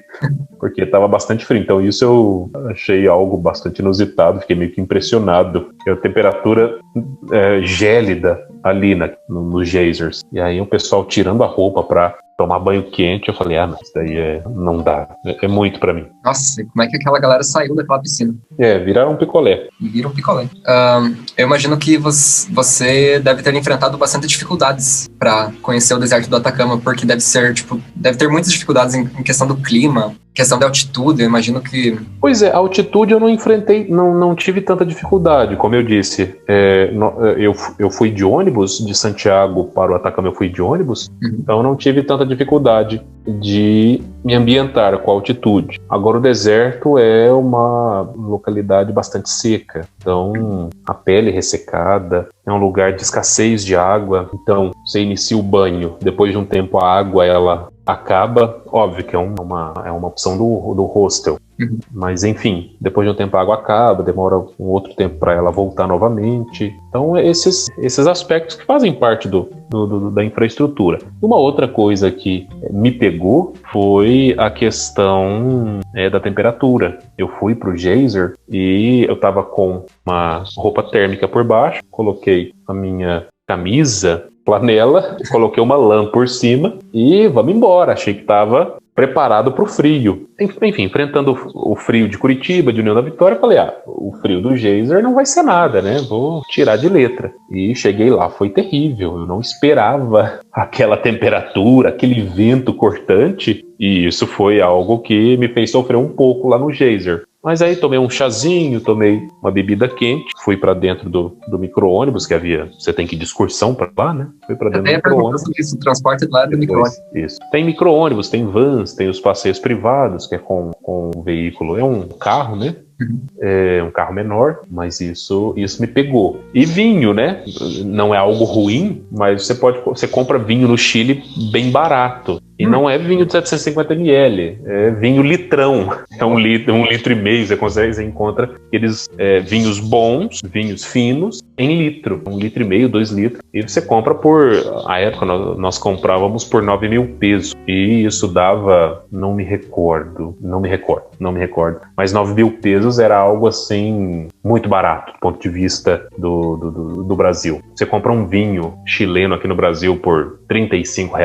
Porque estava bastante frio. Então isso eu achei algo bastante inusitado, fiquei meio que impressionado. A temperatura gélida ali nos geysers. E aí o pessoal tirando a roupa para tomar banho quente, eu falei, mas isso daí não dá. É muito para mim. Nossa, como é que aquela galera saiu daquela piscina? Viraram um picolé. Viram um picolé. Eu imagino que você deve ter enfrentado bastante dificuldades para conhecer o deserto do Atacama, porque deve ter muitas dificuldades em questão do clima, questão da altitude, eu imagino que... Pois é, a altitude eu não enfrentei, não tive tanta dificuldade, como eu disse. Eu fui de ônibus, de Santiago para o Atacama eu fui de ônibus, então eu não tive tanta dificuldade de me ambientar com a altitude. Agora o deserto é uma localidade bastante seca, então a pele ressecada, é um lugar de escassez de água, então você inicia o banho, depois de um tempo a água ela acaba, óbvio que é uma opção do hostel, mas enfim, depois de um tempo a água acaba, demora um outro tempo para ela voltar novamente. Então esses aspectos que fazem parte da infraestrutura. Uma outra coisa que me pegou foi a questão da temperatura. Eu fui pro geyser e eu estava com uma roupa térmica por baixo, coloquei a minha camisa flanela, coloquei uma lã por cima e vamos embora. Achei que estava preparado para o frio. Enfim, enfrentando o frio de Curitiba, de União da Vitória, falei, o frio do geyser não vai ser nada, né? Vou tirar de letra. E cheguei lá, foi terrível. Eu não esperava aquela temperatura, aquele vento cortante, e isso foi algo que me fez sofrer um pouco lá no geyser. Mas aí tomei um chazinho, tomei uma bebida quente, fui para dentro do micro-ônibus que havia. Você tem que ir de excursão para lá, né? Fui para dentro do micro-ônibus. O transporte lá do micro-ônibus. Isso. Tem micro-ônibus, tem vans, tem os passeios privados, que é com um veículo. É um carro, né? É um carro menor, mas isso me pegou. E vinho, né? Não é algo ruim, mas você compra vinho no Chile bem barato. E não é vinho de 750 ml, é vinho litrão. É 1,5 litro. Você encontra aqueles vinhos bons, vinhos finos, em litro. 1,5 litro, 2 litros. E você compra à época nós comprávamos por 9.000 pesos. E isso dava, não me recordo. Mas 9.000 pesos era algo assim, muito barato do ponto de vista do Brasil. Você compra um vinho chileno aqui no Brasil por R$ 35,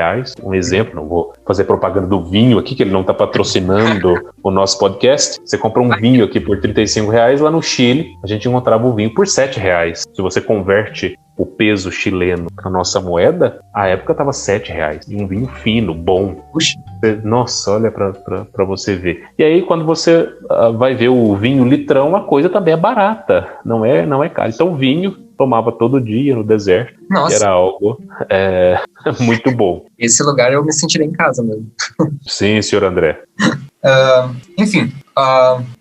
um exemplo, não vou fazer propaganda do vinho aqui, que ele não está patrocinando o nosso podcast. Você compra um vinho aqui por R$ 35, lá no Chile a gente encontrava o vinho por R$ 7. Se você converte o peso chileno para a nossa moeda, a época estava R$ 7. E um vinho fino, bom. Puxa. Nossa, olha para você ver. E aí, quando você vai ver o vinho litrão, a coisa também é barata, não é caro. Então, o vinho tomava todo dia no deserto. Nossa. Era algo muito bom. Esse lugar eu me sentiria em casa mesmo. Sim, senhor André. Enfim,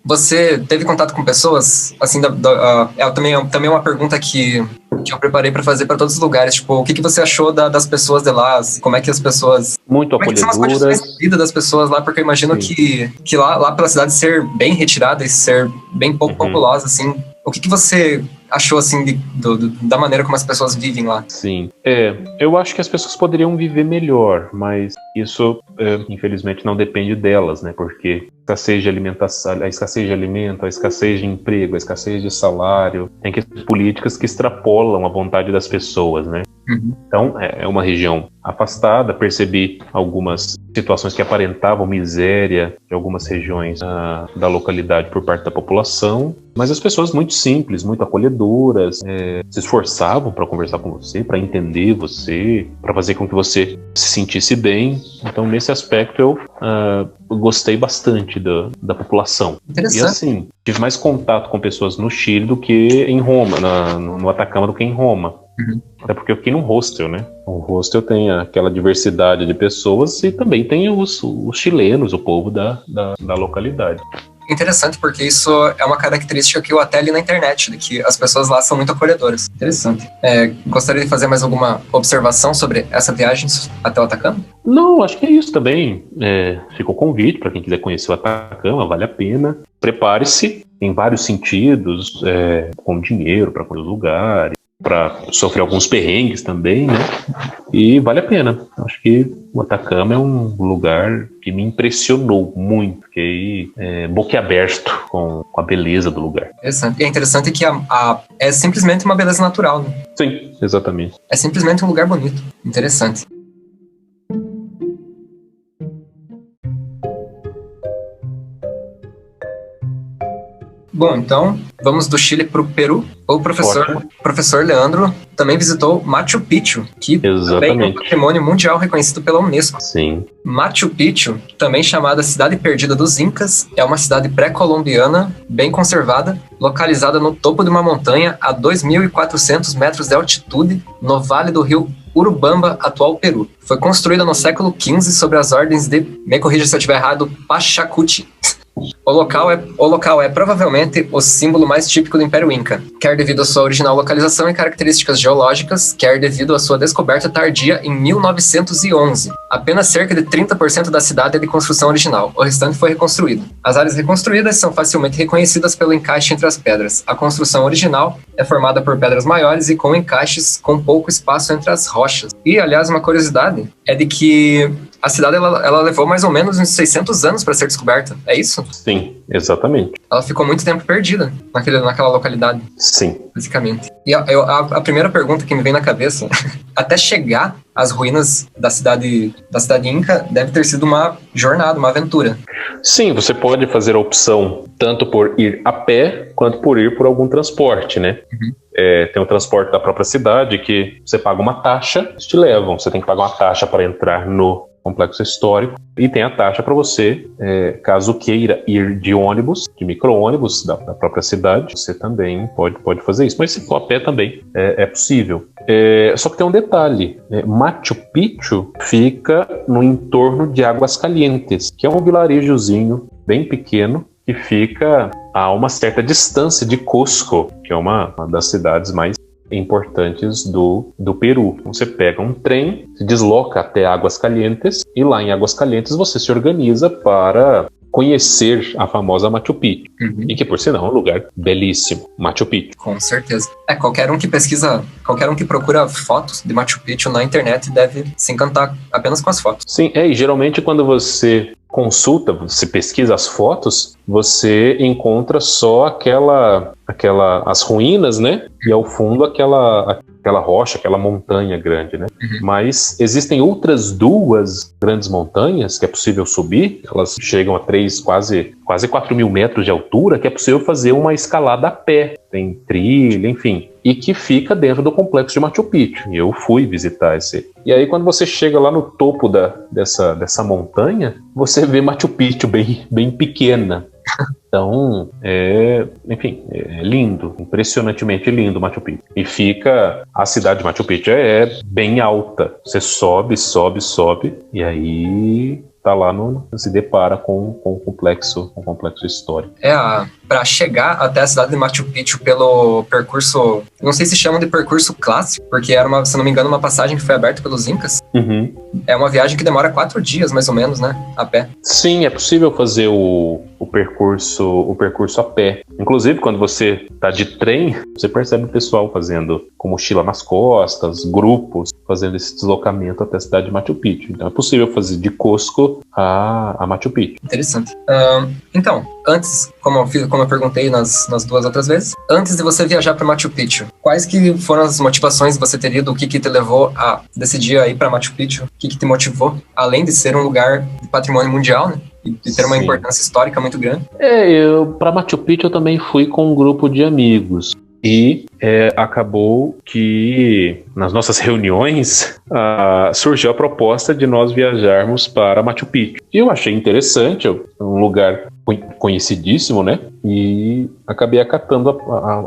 você teve contato com pessoas, assim, também é uma pergunta que eu preparei para fazer para todos os lugares, tipo, o que você achou das pessoas de lá, como é que as pessoas... Muito acolhedoras. Como é que são as condições de vida das pessoas lá, porque eu imagino que lá pela cidade ser bem retirada e ser bem pouco populosa, assim, o que você achou, assim, da maneira como as pessoas vivem lá? Sim, eu acho que as pessoas poderiam viver melhor, mas isso, infelizmente, não depende delas, né? Porque a escassez de alimentação, a escassez de alimento, a escassez de emprego, a escassez de salário, tem questões políticas que extrapolam a vontade das pessoas, né? Então, é uma região afastada. Percebi algumas situações que aparentavam miséria de algumas regiões da localidade por parte da população, mas as pessoas muito simples, muito acolhedoras, se esforçavam para conversar com você, para entender você, para fazer com que você se sentisse bem. Então, nesse aspecto, eu gostei bastante da população. Interessante. E assim, tive mais contato com pessoas no Chile do que em Roma, no Atacama, do que em Roma. Até porque eu fiquei num hostel, né? O hostel tem aquela diversidade de pessoas e também tem os chilenos, o povo da localidade. Interessante, porque isso é uma característica que eu até li na internet, de que as pessoas lá são muito acolhedoras. Interessante. Gostaria de fazer mais alguma observação sobre essa viagem até o Atacama? Não, acho que é isso também. Fica o convite para quem quiser conhecer o Atacama, vale a pena. Prepare-se em vários sentidos, com dinheiro para conhecer os lugares, para sofrer alguns perrengues também, né? E vale a pena. Acho que o Atacama é um lugar que me impressionou muito. Fiquei boquiaberto com a beleza do lugar. Interessante. E é interessante que é simplesmente uma beleza natural, né? Sim, exatamente. É simplesmente um lugar bonito. Interessante. Bom, então, vamos do Chile para o Peru. O professor Leandro também visitou Machu Picchu, que também é um patrimônio mundial reconhecido pela Unesco. Sim. Machu Picchu, também chamada Cidade Perdida dos Incas, é uma cidade pré-colombiana, bem conservada, localizada no topo de uma montanha a 2.400 metros de altitude, no vale do rio Urubamba, atual Peru. Foi construída no século XV sob as ordens de, me corrija se eu estiver errado, Pachacuti. O local é provavelmente o símbolo mais típico do Império Inca, quer devido à sua original localização e características geológicas, quer devido à sua descoberta tardia em 1911. Apenas cerca de 30% da cidade é de construção original, o restante foi reconstruído. As áreas reconstruídas são facilmente reconhecidas pelo encaixe entre as pedras. A construção original é formada por pedras maiores e com encaixes com pouco espaço entre as rochas. E, aliás, uma curiosidade é de que a cidade ela levou mais ou menos uns 600 anos para ser descoberta, é isso? Sim, exatamente. Ela ficou muito tempo perdida naquela localidade. Sim. Basicamente. E a primeira pergunta que me vem na cabeça, até chegar às ruínas da cidade Inca, deve ter sido uma jornada, uma aventura. Sim, você pode fazer a opção tanto por ir a pé, quanto por ir por algum transporte, né? Tem o transporte da própria cidade, que você paga uma taxa, eles te levam. Você tem que pagar uma taxa para entrar no complexo histórico, e tem a taxa para você, caso queira ir de ônibus, de micro-ônibus da própria cidade, você também pode fazer isso. Mas se for a pé também é possível. Só que tem um detalhe, Machu Picchu fica no entorno de Águas Calientes, que é um vilarejozinho bem pequeno, que fica a uma certa distância de Cusco, que é uma das cidades mais importantes do Peru. Você pega um trem, se desloca até Águas Calientes, e lá em Águas Calientes você se organiza para conhecer a famosa Machu Picchu. E que, por sinal, é um lugar belíssimo, Machu Picchu. Com certeza. Qualquer um que procura fotos de Machu Picchu na internet deve se encantar apenas com as fotos. Sim, e geralmente quando você consulta, você pesquisa as fotos, você encontra só as ruínas, né? E ao fundo aquela rocha, aquela montanha grande, né? Mas existem outras duas grandes montanhas que é possível subir, elas chegam a quase 4 mil metros de altura, que é possível fazer uma escalada a pé, tem trilha, enfim, e que fica dentro do complexo de Machu Picchu. E eu fui visitar esse. E aí quando você chega lá no topo dessa montanha, você vê Machu Picchu bem pequena. Então, enfim, é lindo, impressionantemente lindo Machu Picchu. E a cidade de Machu Picchu é bem alta. Você sobe, e aí tá lá se depara com um complexo histórico. Para chegar até a cidade de Machu Picchu pelo percurso, não sei se chamam de percurso clássico, porque era se não me engano, uma passagem que foi aberta pelos Incas. Uhum. É uma viagem que demora 4 dias, mais ou menos, né? A pé. Sim, é possível fazer o percurso a pé. Inclusive, quando você tá de trem, você percebe o pessoal fazendo com mochila nas costas, grupos, fazendo esse deslocamento até a cidade de Machu Picchu. Então é possível fazer de Cusco a Machu Picchu. Interessante. Então, antes, como eu perguntei nas 2 outras vezes, antes de você viajar para Machu Picchu, quais que foram as motivações que você teria, do que te levou a decidir a ir para Machu Picchu? O que te motivou, além de ser um lugar de patrimônio mundial, né? E ter uma importância histórica muito grande? Para Machu Picchu eu também fui com um grupo de amigos. E acabou que nas nossas reuniões surgiu a proposta de nós viajarmos para Machu Picchu. E eu achei interessante, um lugar conhecidíssimo, né? E acabei acatando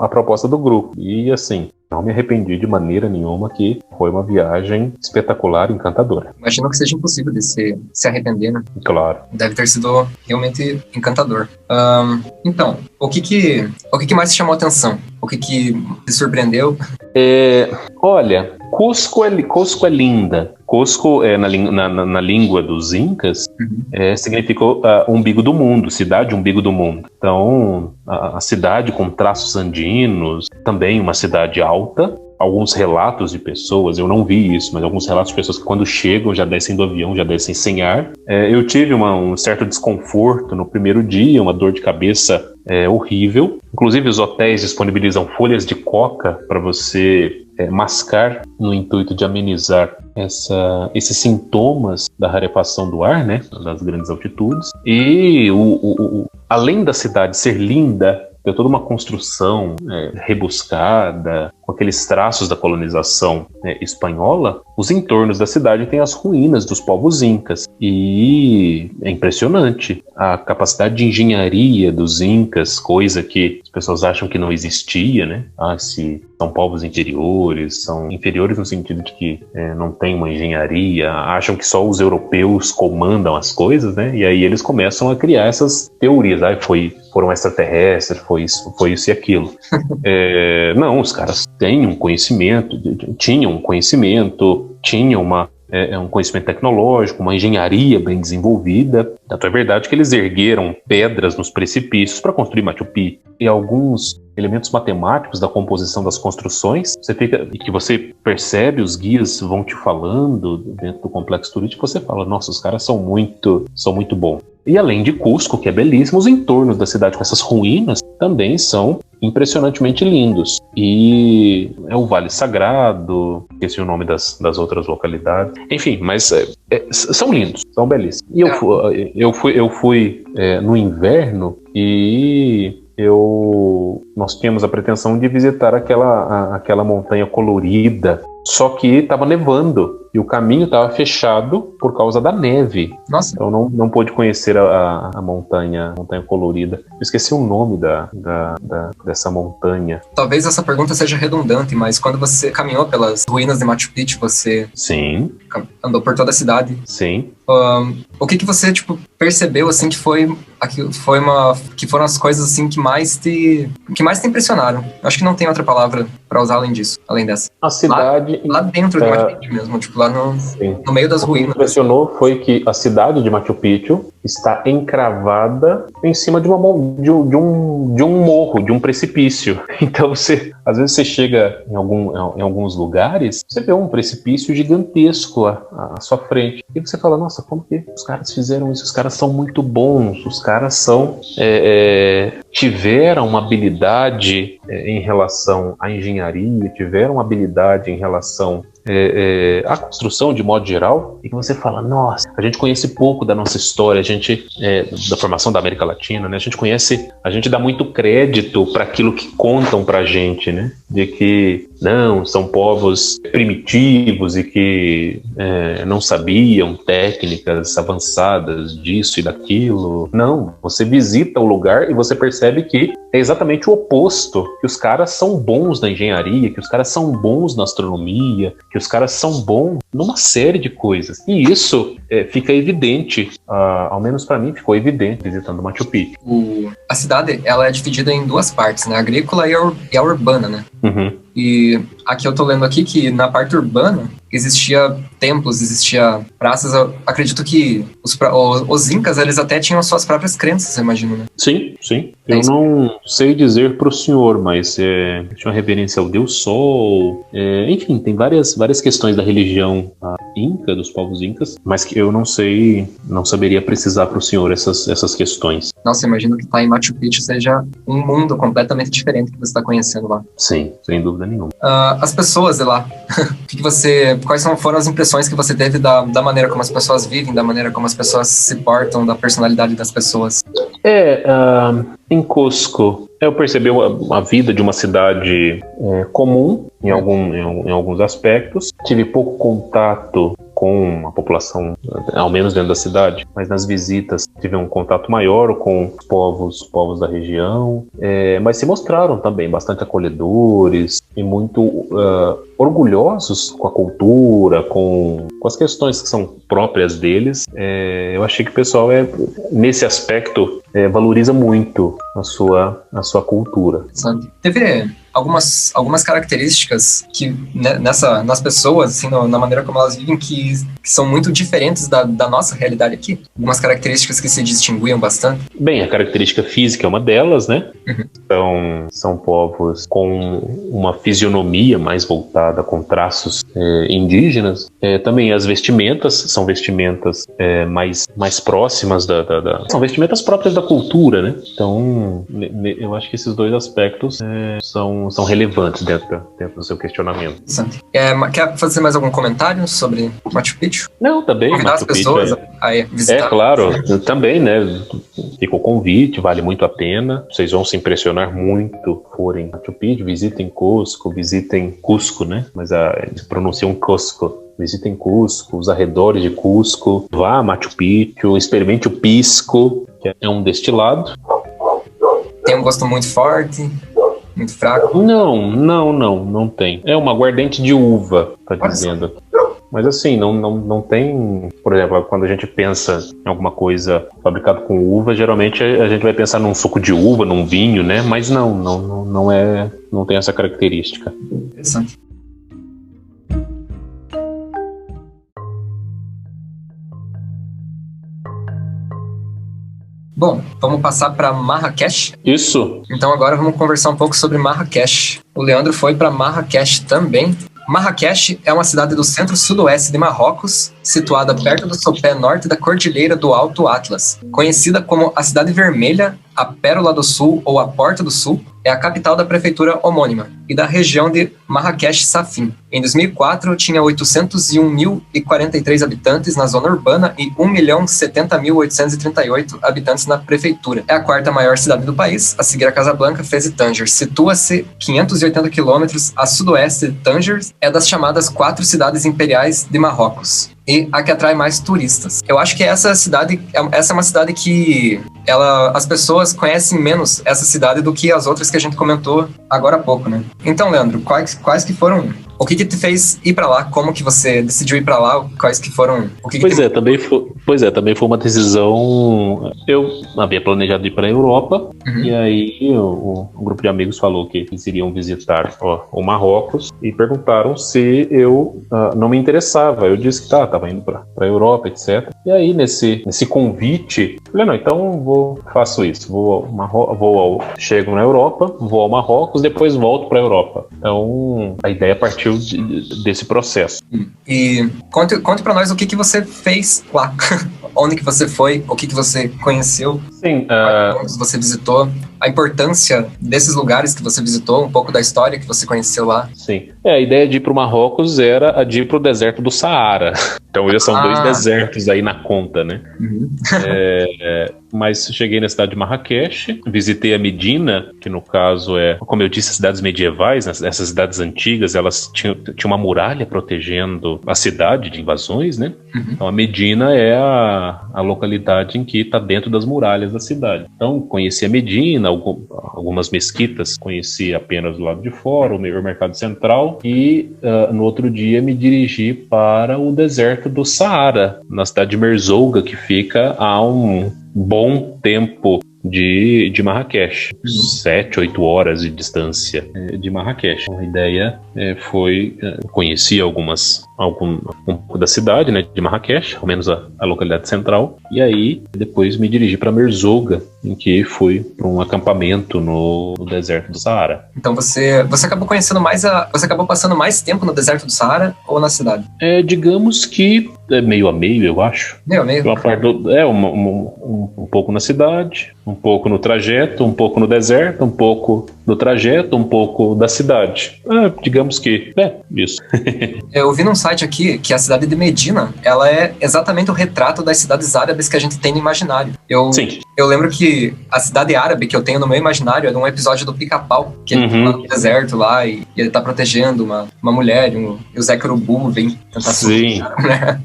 a proposta do grupo. E assim, não me arrependi de maneira nenhuma, que foi uma viagem espetacular, encantadora. Imagino que seja impossível de se arrepender, né? Claro. Deve ter sido realmente encantador. Então, o que mais te chamou a atenção? O que te surpreendeu? Olha, Cusco é linda. Cusco, na língua dos Incas, significou umbigo do mundo, cidade umbigo do mundo. Então, a cidade com traços andinos, também uma cidade alta. Alguns relatos de pessoas, eu não vi isso, mas alguns relatos de pessoas que quando chegam já descem do avião, já descem sem ar. Eu tive um certo desconforto no primeiro dia, uma dor de cabeça horrível. Inclusive os hotéis disponibilizam folhas de coca para você mascar no intuito de amenizar esses sintomas da rarefação do ar, né, das grandes altitudes. E além da cidade ser linda, tem toda uma construção rebuscada, com aqueles traços da colonização espanhola. Os entornos da cidade têm as ruínas dos povos incas. E é impressionante a capacidade de engenharia dos incas, coisa que as pessoas acham que não existia, né? Se são povos inferiores, são inferiores no sentido de que não tem uma engenharia, acham que só os europeus comandam as coisas, né? E aí eles começam a criar essas teorias. Foram extraterrestres, foi isso e aquilo. Não, os caras tinham um conhecimento, um conhecimento tecnológico, uma engenharia bem desenvolvida. Tanto é verdade que eles ergueram pedras nos precipícios para construir Machu Picchu. E alguns elementos matemáticos da composição das construções, que você percebe, os guias vão te falando dentro do complexo turístico, você fala, nossa, os caras são muito bons. E além de Cusco, que é belíssimo, os entornos da cidade com essas ruínas também são impressionantemente lindos. E é o Vale Sagrado, esqueci o nome das outras localidades. Enfim, mas são lindos, são belíssimos. E eu fui no inverno e nós tínhamos a pretensão de visitar aquela montanha colorida, só que estava nevando e o caminho estava fechado por causa da neve. Nossa. Então não pude conhecer a montanha colorida. Eu esqueci o nome dessa montanha. Talvez essa pergunta seja redundante, mas quando você caminhou pelas ruínas de Machu Picchu, você... Sim. Andou por toda a cidade. Sim. O que você percebeu assim que foram as coisas assim que mais te impressionaram? Eu acho que não tem outra palavra para usar além disso, além dessa. A cidade lá dentro de Machu Picchu mesmo, lá no meio das ruínas. O que me impressionou foi que a cidade de Machu Picchu está encravada em cima de um morro, de um precipício. Então, às vezes você chega em alguns lugares, você vê um precipício gigantesco à sua frente. E você fala, nossa, como que os caras fizeram isso? Os caras são muito bons, os caras tiveram uma habilidade em relação à engenharia, tiveram uma habilidade em relação à construção de modo geral, e que você fala, nossa, a gente conhece pouco da nossa história, a gente, da formação da América Latina, né? A gente dá muito crédito para aquilo que contam pra gente, né? De que não, são povos primitivos e que não sabiam técnicas avançadas disso e daquilo. Não, você visita o lugar e você percebe que é exatamente o oposto, que os caras são bons na engenharia, que os caras são bons na astronomia, que os caras são bons numa série de coisas. E isso fica evidente, ao menos para mim ficou evidente visitando Machu Picchu. A cidade, ela é dividida em duas partes, né? A agrícola e a urbana, né? Uhum. E aqui eu tô lendo aqui que na parte urbana existia templos, existia praças. Eu acredito que os incas, eles até tinham suas próprias crenças, eu imagino, né? Sim, sim. Eu não sei dizer pro senhor, mas tinha uma reverência ao Deus Sol. Enfim, tem várias questões da religião inca, dos povos incas, mas que eu não saberia precisar pro senhor essas questões. Nossa, eu imagino que em Machu Picchu seja um mundo completamente diferente que você está conhecendo lá. Sim, sem dúvida nenhuma. As pessoas de lá, quais foram as impressões que você teve da maneira como as pessoas vivem, da maneira como as pessoas se portam, da personalidade das pessoas? Em Cusco, eu percebi a vida de uma cidade comum em alguns aspectos. Tive pouco contato com a população, ao menos dentro da cidade, mas nas visitas tive um contato maior com os povos da região, mas se mostraram também bastante acolhedores e muito orgulhosos com a cultura, com as questões que são próprias deles. Eu achei que o pessoal, nesse aspecto, valoriza muito a sua cultura. Teve algumas características que nas pessoas, assim, na maneira como elas vivem, que são muito diferentes da nossa realidade aqui. Algumas características que se distinguiam bastante. Bem, a característica física é uma delas, né? Uhum. Então, são povos com uma fisionomia mais voltada, com traços indígenas. Também as vestimentas são vestimentas mais próximas são vestimentas próprias da cultura, né? Então, eu acho que esses dois aspectos são relevantes dentro do seu questionamento. Quer fazer mais algum comentário sobre Machu Picchu? Não, também. Convidar as pessoas a visitar? Claro, também, né? Fica o convite, vale muito a pena. Vocês vão se impressionar muito forem Machu Picchu, visitem Cusco, né? Mas eles pronunciam Cusco. Visitem Cusco, os arredores de Cusco, vá a Machu Picchu, experimente o pisco, que é um destilado. Tem um gosto muito forte, muito fraco? Não tem. É uma aguardente de uva, tá dizendo aqui. Mas assim, não tem... Por exemplo, quando a gente pensa em alguma coisa fabricada com uva, geralmente a gente vai pensar num suco de uva, num vinho, né? Mas não tem essa característica. Interessante. Bom, vamos passar para Marrakech? Isso. Então agora vamos conversar um pouco sobre Marrakech. O Leandro foi para Marrakech também. Marrakech é uma cidade do centro-sudoeste de Marrocos, situada perto do sopé norte da Cordilheira do Alto Atlas. Conhecida como a Cidade Vermelha, a Pérola do Sul ou a Porta do Sul, é a capital da prefeitura homônima e da região de Marrakech-Safin. Em 2004, tinha 801.043 habitantes na zona urbana e 1.070.838 habitantes na prefeitura. É a quarta maior cidade do país, a seguir a Casablanca, Fez e Tanger. Situa-se 580 quilômetros a sudoeste de Tanger, é das chamadas 4 cidades imperiais de Marrocos e a que atrai mais turistas. Eu acho que essa é uma cidade que as pessoas conhecem menos essa cidade do que as outras que a gente comentou agora há pouco, né? Então, Leandro, quais que foram o que te fez ir pra lá? Como que você decidiu ir pra lá? Quais que foram... Também foi uma decisão... Eu havia planejado ir para a Europa, e aí o grupo de amigos falou que eles iriam visitar o Marrocos e perguntaram se eu não me interessava. Eu disse que estava indo para a Europa, etc. E aí, nesse convite, eu falei, não, então faço isso. Chego na Europa, vou ao Marrocos, depois volto para a Europa. Então, a ideia partiu desse processo. E conte para nós o que você fez lá. Onde que você foi, o que você conheceu, Sim, onde você visitou, a importância desses lugares que você visitou, um pouco da história que você conheceu lá. Sim. A ideia de ir para o Marrocos era a de ir para o deserto do Saara. Então já são 2 desertos aí na conta, né? Mas cheguei na cidade de Marrakech, visitei a Medina, que no caso como eu disse, cidades medievais, né? Essas cidades antigas, elas tinham uma muralha protegendo a cidade de invasões, né? Então a Medina é a localidade em que está dentro das muralhas da cidade. Então conheci a Medina, algumas mesquitas conheci apenas do lado de fora, o mercado central, e no outro dia me dirigi para o deserto do Saara, na cidade de Merzouga, que fica a um bom tempo de Marrakech, 7, 8 horas de distância de Marrakech. Então, a ideia foi conhecer um pouco da cidade, né, de Marrakech, ao menos a localidade central, e aí depois me dirigi para Merzouga, em que fui para um acampamento no deserto do Saara. Então você acabou conhecendo você acabou passando mais tempo no deserto do Saara ou na cidade? Digamos que meio a meio, eu acho. Meio a meio? Um pouco na cidade, um pouco no trajeto, um pouco no deserto, um pouco no trajeto, um pouco da cidade. Digamos que isso. Eu vi num site aqui que a cidade de Medina, ela é exatamente o retrato das cidades árabes que a gente tem no imaginário. Sim. Eu lembro que a cidade árabe que eu tenho no meu imaginário é de um episódio do Pica-Pau, que ele tá no deserto lá e ele tá protegendo uma mulher e o Zé Urubu vem tentar Sim. Né?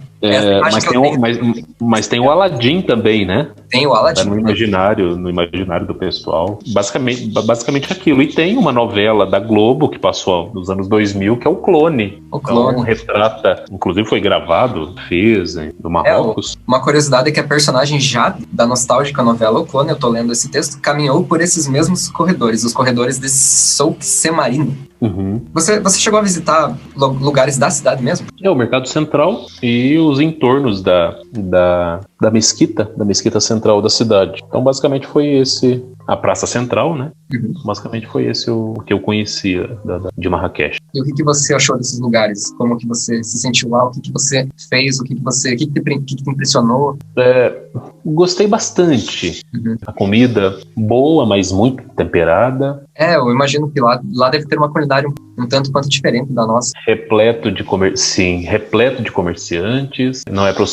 Mas tem o Aladdin também, né? Tem o Aladdin. Tá no imaginário do pessoal. Basicamente aquilo. E tem uma novela da Globo que passou nos anos 2000, que é o Clone. Então retrata, inclusive foi gravado, do Marrocos. Uma curiosidade é que a personagem já da nostálgica novela O Clone, eu tô lendo esse texto, caminhou por esses mesmos corredores, os corredores de Souk Semarino. Você chegou a visitar lugares da cidade mesmo? O mercado central e os entornos da mesquita central da cidade. Então basicamente foi esse a praça central, né? Basicamente foi esse o que eu conhecia de Marrakech. E o que você achou desses lugares? Como que você se sentiu lá? O que você fez? O que te impressionou? Gostei bastante. A comida boa, mas muito temperada. Eu imagino que lá deve ter uma culinária um tanto quanto diferente da nossa. Repleto de comerciantes.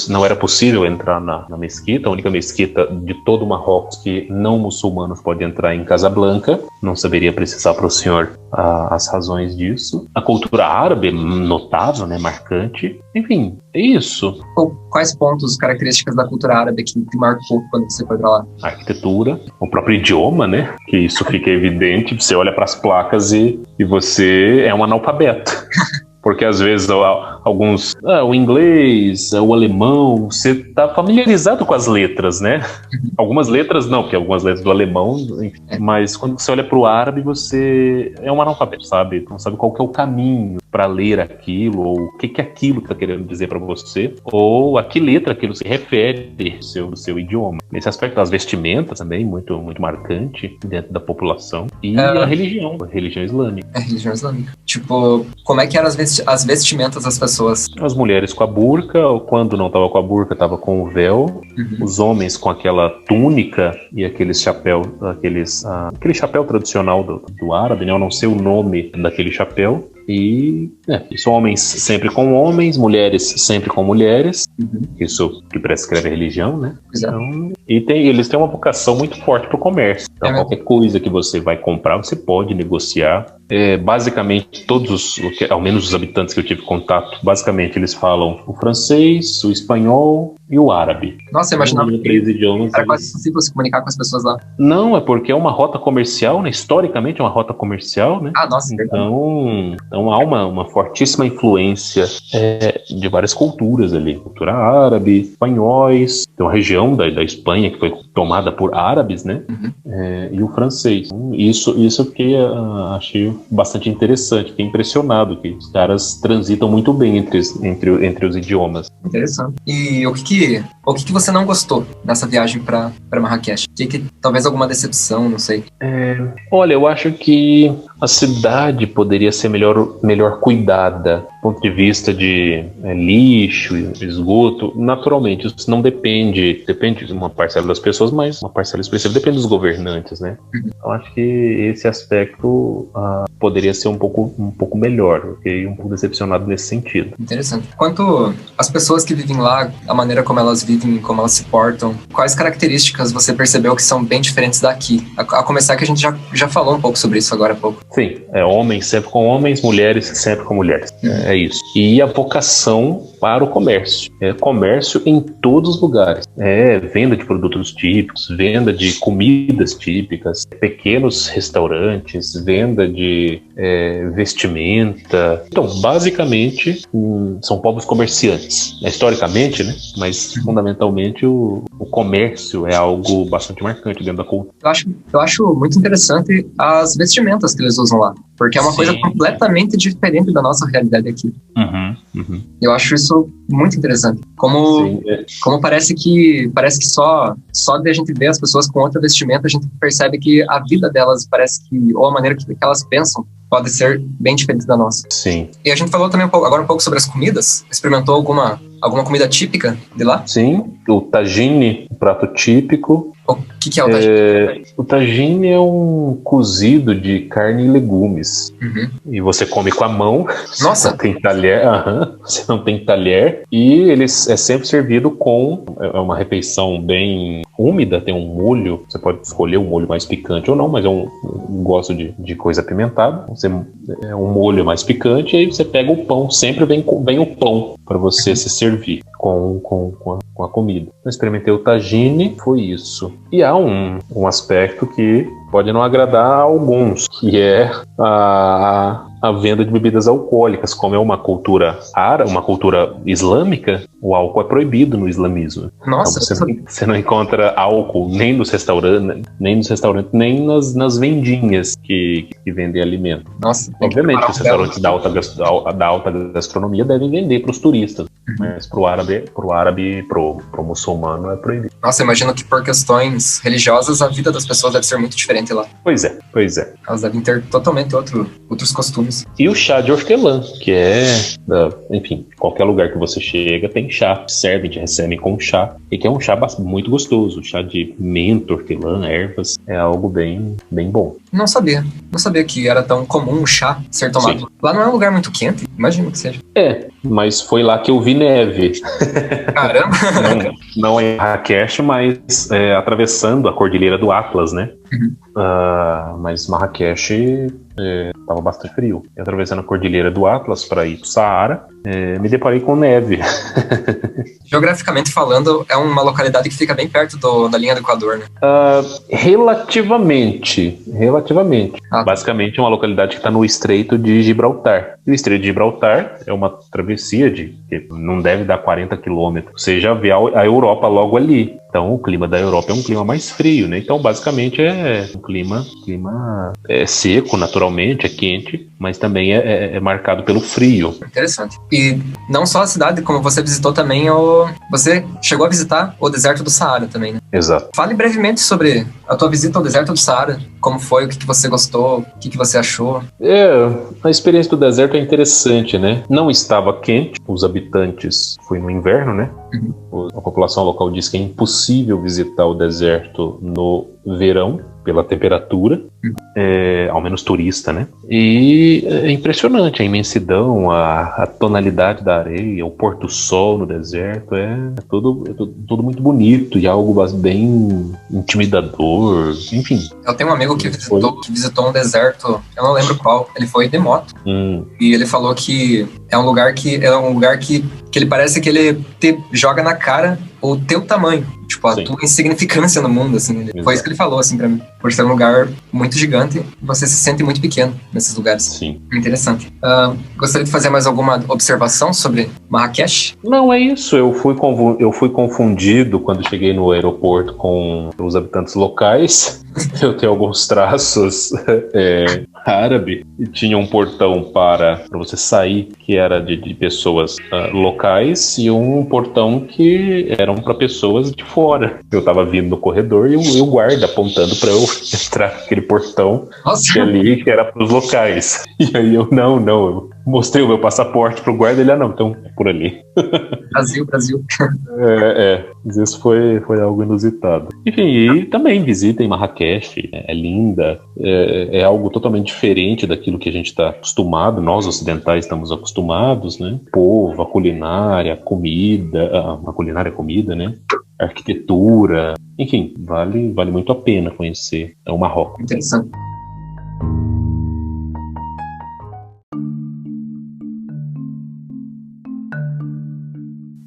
Não era possível entrar na mesquita. A única mesquita de todo o Marrocos que não muçulmanos podem entrar em Casablanca. Não saberia precisar para o senhor as razões disso. A cultura árabe, notável, né, marcante. Enfim, é isso. Quais pontos, características da cultura árabe que te marcou quando você foi para lá? A arquitetura, o próprio idioma, né? Que isso fica evidente. Você olha para as placas e você é um analfabeto. Porque às vezes o inglês, o alemão, você está familiarizado com as letras, né? Algumas letras não, porque algumas letras do alemão, enfim. Mas quando você olha para o árabe, você é um analfabeto, sabe? Não sabe qual que é o caminho para ler aquilo, ou o que aquilo está querendo dizer para você, ou a que letra aquilo se refere do seu idioma. Nesse aspecto, as vestimentas também, muito, muito marcante dentro da população. E a religião islâmica. A religião islâmica. Tipo, como é que eram as vestimentas das pessoas? As mulheres com a burca, ou quando não estava com a burca, estava com o véu. Os homens com aquela túnica e aquele chapéu tradicional do árabe, né? Eu não sei o nome daquele chapéu. E são homens sempre com homens, mulheres sempre com mulheres. Isso que prescreve a religião, né? Então, eles têm uma vocação muito forte para o comércio. Então, qualquer coisa que você vai comprar, você pode negociar Basicamente, ao menos os habitantes que eu tive contato, basicamente eles falam o francês, o espanhol e o árabe. Nossa, eu imaginava que 3 idiomas. era quase impossível se comunicar com as pessoas lá. Não, é porque é uma rota comercial, né? Historicamente é uma rota comercial, né? Ah, nossa, Então há uma fortíssima influência de várias culturas ali. Cultura árabe, espanhóis, tem uma região da Espanha que foi tomada por árabes, né? E o francês. Isso que achei bastante interessante, fiquei impressionado que os caras transitam muito bem entre os idiomas. Interessante. E o que você não gostou nessa viagem para Marrakech? Talvez alguma decepção, não sei. Olha, eu acho que a cidade poderia ser melhor cuidada do ponto de vista de lixo, esgoto. Naturalmente, isso não depende de uma parcela das pessoas, mas uma parcela expressiva depende dos governantes, né? Eu acho que esse aspecto poderia ser um pouco melhor. Eu fiquei um pouco decepcionado nesse sentido. Interessante. Quanto às pessoas que vivem lá, a maneira como elas vivem, como elas se portam, quais características você percebeu que são bem diferentes daqui? A começar que a gente já falou um pouco sobre isso agora há pouco. Sim, homens sempre com homens, mulheres sempre com mulheres. É isso. E a vocação para o comércio. Comércio em todos os lugares. Venda de produtos típicos, venda de comidas típicas, pequenos restaurantes, venda de vestimenta. Então, basicamente, são povos comerciantes. Historicamente, né? Mas, fundamentalmente, o comércio é algo bastante marcante dentro da cultura. Eu acho muito interessante as vestimentas que eles usam lá, porque é uma coisa completamente diferente da nossa realidade aqui. Eu acho isso muito interessante. Como parece que só de a gente ver as pessoas com outra vestimenta, a gente percebe que a vida delas ou a maneira que elas pensam pode ser bem diferente da nossa. Sim. E a gente falou também agora um pouco sobre as comidas. Experimentou alguma comida típica de lá? Sim, o tagine, um prato típico. O que é o tagine? O tagine é um cozido de carne e legumes. E você come com a mão. Nossa! Não tem talher. Você não tem talher. E ele é sempre servido com uma refeição bem úmida, tem um molho. Você pode escolher um molho mais picante ou não, mas eu gosto de coisa apimentada. É um molho mais picante, e aí você pega o pão. Sempre vem o pão para você se servir com a comida. Eu experimentei o tagine, foi isso. E há um aspecto que pode não agradar a alguns, que é a venda de bebidas alcoólicas. Como é uma cultura árabe, uma cultura islâmica, o álcool é proibido no islamismo. Nossa, então você não encontra álcool nem nos restaurantes, nem nas vendinhas que vendem alimento. Nossa, obviamente, os restaurantes da alta gastronomia devem vender para os turistas, mas para o árabe, pro muçulmano é proibido. Nossa, imagino que por questões religiosas a vida das pessoas deve ser muito diferente lá. Pois é. Elas devem ter totalmente outros costumes. E o chá de hortelã, que enfim, qualquer lugar que você chega tem chá, te recebem com chá, e que é um chá muito gostoso. Chá de menta, hortelã, ervas, é algo bem, bem bom. Não sabia que era tão comum o chá ser tomado. Sim. Lá não é um lugar muito quente? Imagino que seja. Mas foi lá que eu vi neve. Caramba! não em Marrakech, mas atravessando a Cordilheira do Atlas, né? Mas Marrakech estava bastante frio. Eu atravessando a Cordilheira do Atlas para ir para o Saara, me deparei com neve. Geograficamente falando, é uma localidade que fica bem perto da linha do Equador, né? Relativamente. Basicamente é uma localidade que está no Estreito de Gibraltar. E o Estreito de Gibraltar é uma travessia que não deve dar 40 quilômetros. Você já vê a Europa logo ali. Então o clima da Europa é um clima mais frio, né? Então basicamente é um clima seco, naturalmente, é quente, mas também é marcado pelo frio. Interessante. E não só a cidade, como você visitou também você chegou a visitar o deserto do Saara também, né? Exato. Fale brevemente sobre a tua visita ao deserto do Saara. Como foi, o que você gostou, o que você achou? A experiência do deserto é interessante, né? Não estava quente, os habitantes, foi no inverno, né? A população local diz que é impossível visitar o deserto no verão, pela temperatura, ao menos turista, né? E é impressionante a imensidão, a tonalidade da areia, o pôr do sol no deserto, tudo muito bonito e algo bem intimidador. calor, enfim. Eu tenho um amigo que visitou um deserto, eu não lembro qual, ele foi de moto. E ele falou que é um lugar que ele parece que ele te joga na cara o teu tamanho, tipo, a tua insignificância no mundo, assim. Exato. Foi isso que ele falou, assim, pra mim. Por ser um lugar muito gigante, você se sente muito pequeno nesses lugares. Sim. Interessante. Gostaria de fazer mais alguma observação sobre Marrakech? Não, é isso. Eu fui confundido quando cheguei no aeroporto com os habitantes locais. Eu tenho alguns traços árabe e tinha um portão para você sair que era de pessoas locais e um portão que eram para pessoas de fora. Eu tava vindo no corredor e o guarda apontando para eu entrar naquele portão que era para os locais. E aí eu eu mostrei o meu passaporte pro guarda, ele, não, então é por ali. Brasil. Mas isso foi algo inusitado. Enfim, e também visitem Marrakech, é linda, é algo totalmente diferente daquilo que a gente está acostumado, nós ocidentais estamos acostumados, né? O povo, a culinária, a comida, né? A arquitetura, enfim, vale muito a pena conhecer o Marrocos. Interessante.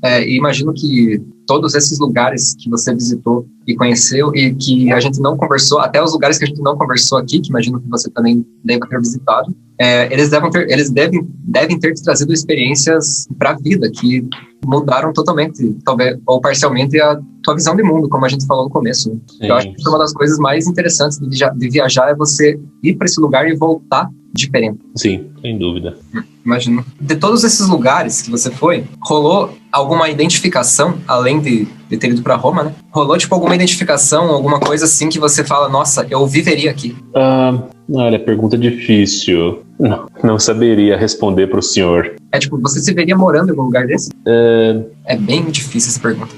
E imagino que todos esses lugares que você visitou e conheceu e que a gente não conversou, até os lugares que a gente não conversou aqui, que imagino que você também deve ter visitado, eles devem ter te trazido experiências para a vida que mudaram totalmente, talvez, ou parcialmente, a tua visão de mundo, como a gente falou no começo. Né? Eu acho que uma das coisas mais interessantes de viajar é você ir para esse lugar e voltar diferente. Sim, sem dúvida. Imagino. De todos esses lugares que você foi, rolou alguma identificação, além de ter ido para Roma, né? Rolou, tipo, alguma identificação, alguma coisa assim que você fala, nossa, eu viveria aqui? Olha, pergunta difícil. Não saberia responder para o senhor. Tipo, você se veria morando em algum lugar desse? É bem difícil essa pergunta.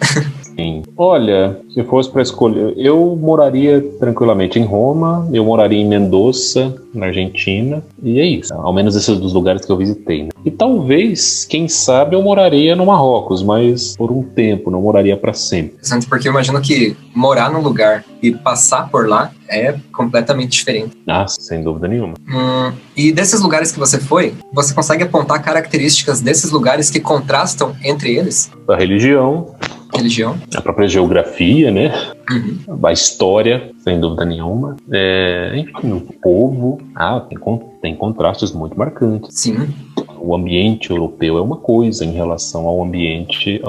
Sim. Olha, se fosse para escolher, eu moraria tranquilamente em Roma, eu moraria em Mendoza, na Argentina, e é isso. Ao menos esses dos lugares que eu visitei, né? E talvez, quem sabe, eu moraria no Marrocos, mas por um tempo, não moraria para sempre. Porque eu imagino que morar num lugar e passar por lá é completamente diferente. Sem dúvida nenhuma. E desses lugares que você foi, você consegue apontar características desses lugares que contrastam entre eles? A religião, a própria geografia, né? A história, sem dúvida nenhuma. Enfim, o povo, tem contrastes muito marcantes. Sim. O ambiente europeu é uma coisa em relação ao ambiente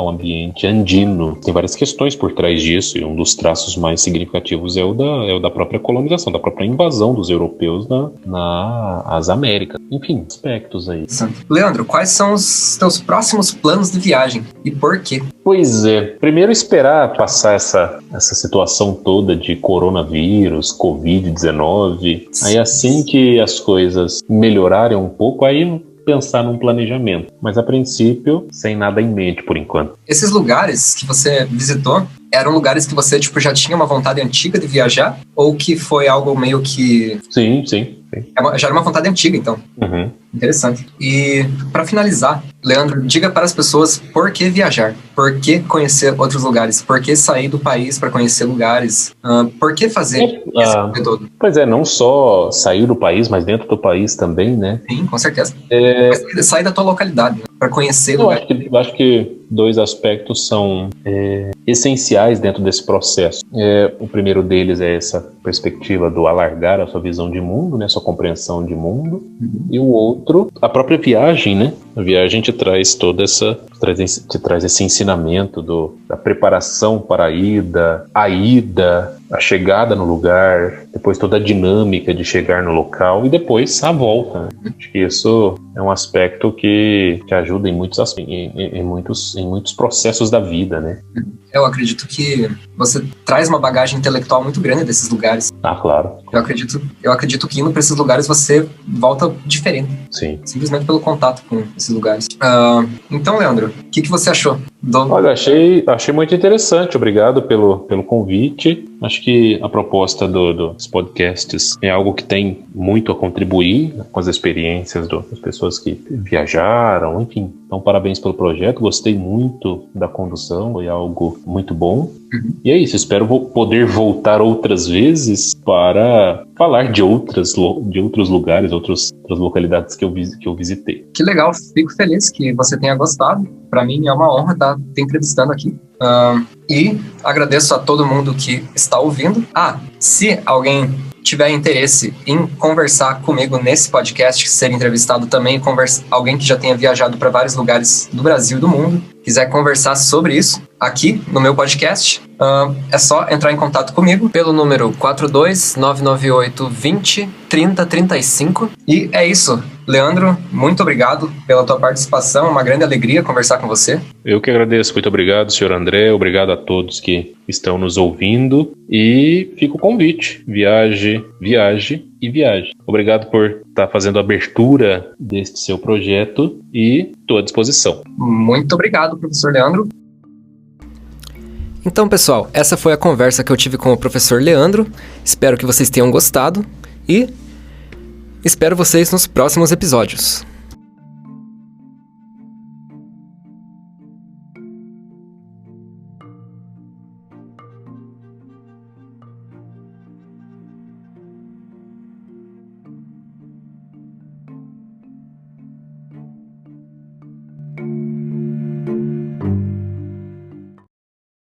andino. Tem várias questões por trás disso, e um dos traços mais significativos é o da própria colonização, da própria invasão dos europeus nas Américas. Enfim, aspectos aí. Leandro, quais são os teus próximos planos de viagem e por quê? Pois é, primeiro esperar passar essa situação toda de coronavírus, Covid-19. Aí assim que as coisas melhorarem um pouco, aí pensar num planejamento. Mas a princípio, sem nada em mente por enquanto. Esses lugares que você visitou eram lugares que você já tinha uma vontade antiga de viajar? Ou que foi algo meio que... Sim. Já era uma vontade antiga, então. Interessante. E, para finalizar, Leandro, diga para as pessoas por que viajar, por que conhecer outros lugares, por que sair do país para conhecer lugares, por que fazer esse todo? Pois é, não só sair do país, mas dentro do país também, né? Sim, com certeza. Sair da tua localidade, né? Para conhecer lugares. Eu acho que dois aspectos são essenciais dentro desse processo. O primeiro deles é essa perspectiva do alargar a sua visão de mundo, né? Sua compreensão de mundo. E o outro, a própria viagem, né? A viagem te traz esse ensinamento da preparação para a ida, a chegada no lugar, depois toda a dinâmica de chegar no local e depois a volta. Né? Acho que isso é um aspecto que ajuda em muitos processos da vida, né? Eu acredito que você traz uma bagagem intelectual muito grande desses lugares. Claro. Eu acredito que indo para esses lugares você volta diferente. Sim. Simplesmente pelo contato com esses lugares. Então, Leandro, o que você achou Olha, achei muito interessante. Obrigado pelo convite. Acho que a proposta dos podcasts é algo que tem muito a contribuir com as experiências das pessoas que viajaram, enfim. Então, parabéns pelo projeto. Gostei muito da condução, foi algo muito bom. E é isso, espero poder voltar outras vezes para falar de outros lugares, outras localidades que eu visitei. Que legal, fico feliz que você tenha gostado. Para mim é uma honra estar te entrevistando aqui. E agradeço a todo mundo que está ouvindo. Se alguém tiver interesse em conversar comigo nesse podcast, ser entrevistado também, alguém que já tenha viajado para vários lugares do Brasil e do mundo, quiser conversar sobre isso aqui no meu podcast, é só entrar em contato comigo pelo número 42998203035. E é isso. Leandro, muito obrigado pela tua participação, uma grande alegria conversar com você. Eu que agradeço, muito obrigado, senhor André, obrigado a todos que estão nos ouvindo e fica o convite, viaje e viaje. Obrigado por estar fazendo a abertura deste seu projeto e estou à disposição. Muito obrigado, professor Leandro. Então, pessoal, essa foi a conversa que eu tive com o professor Leandro. Espero que vocês tenham gostado e espero vocês nos próximos episódios.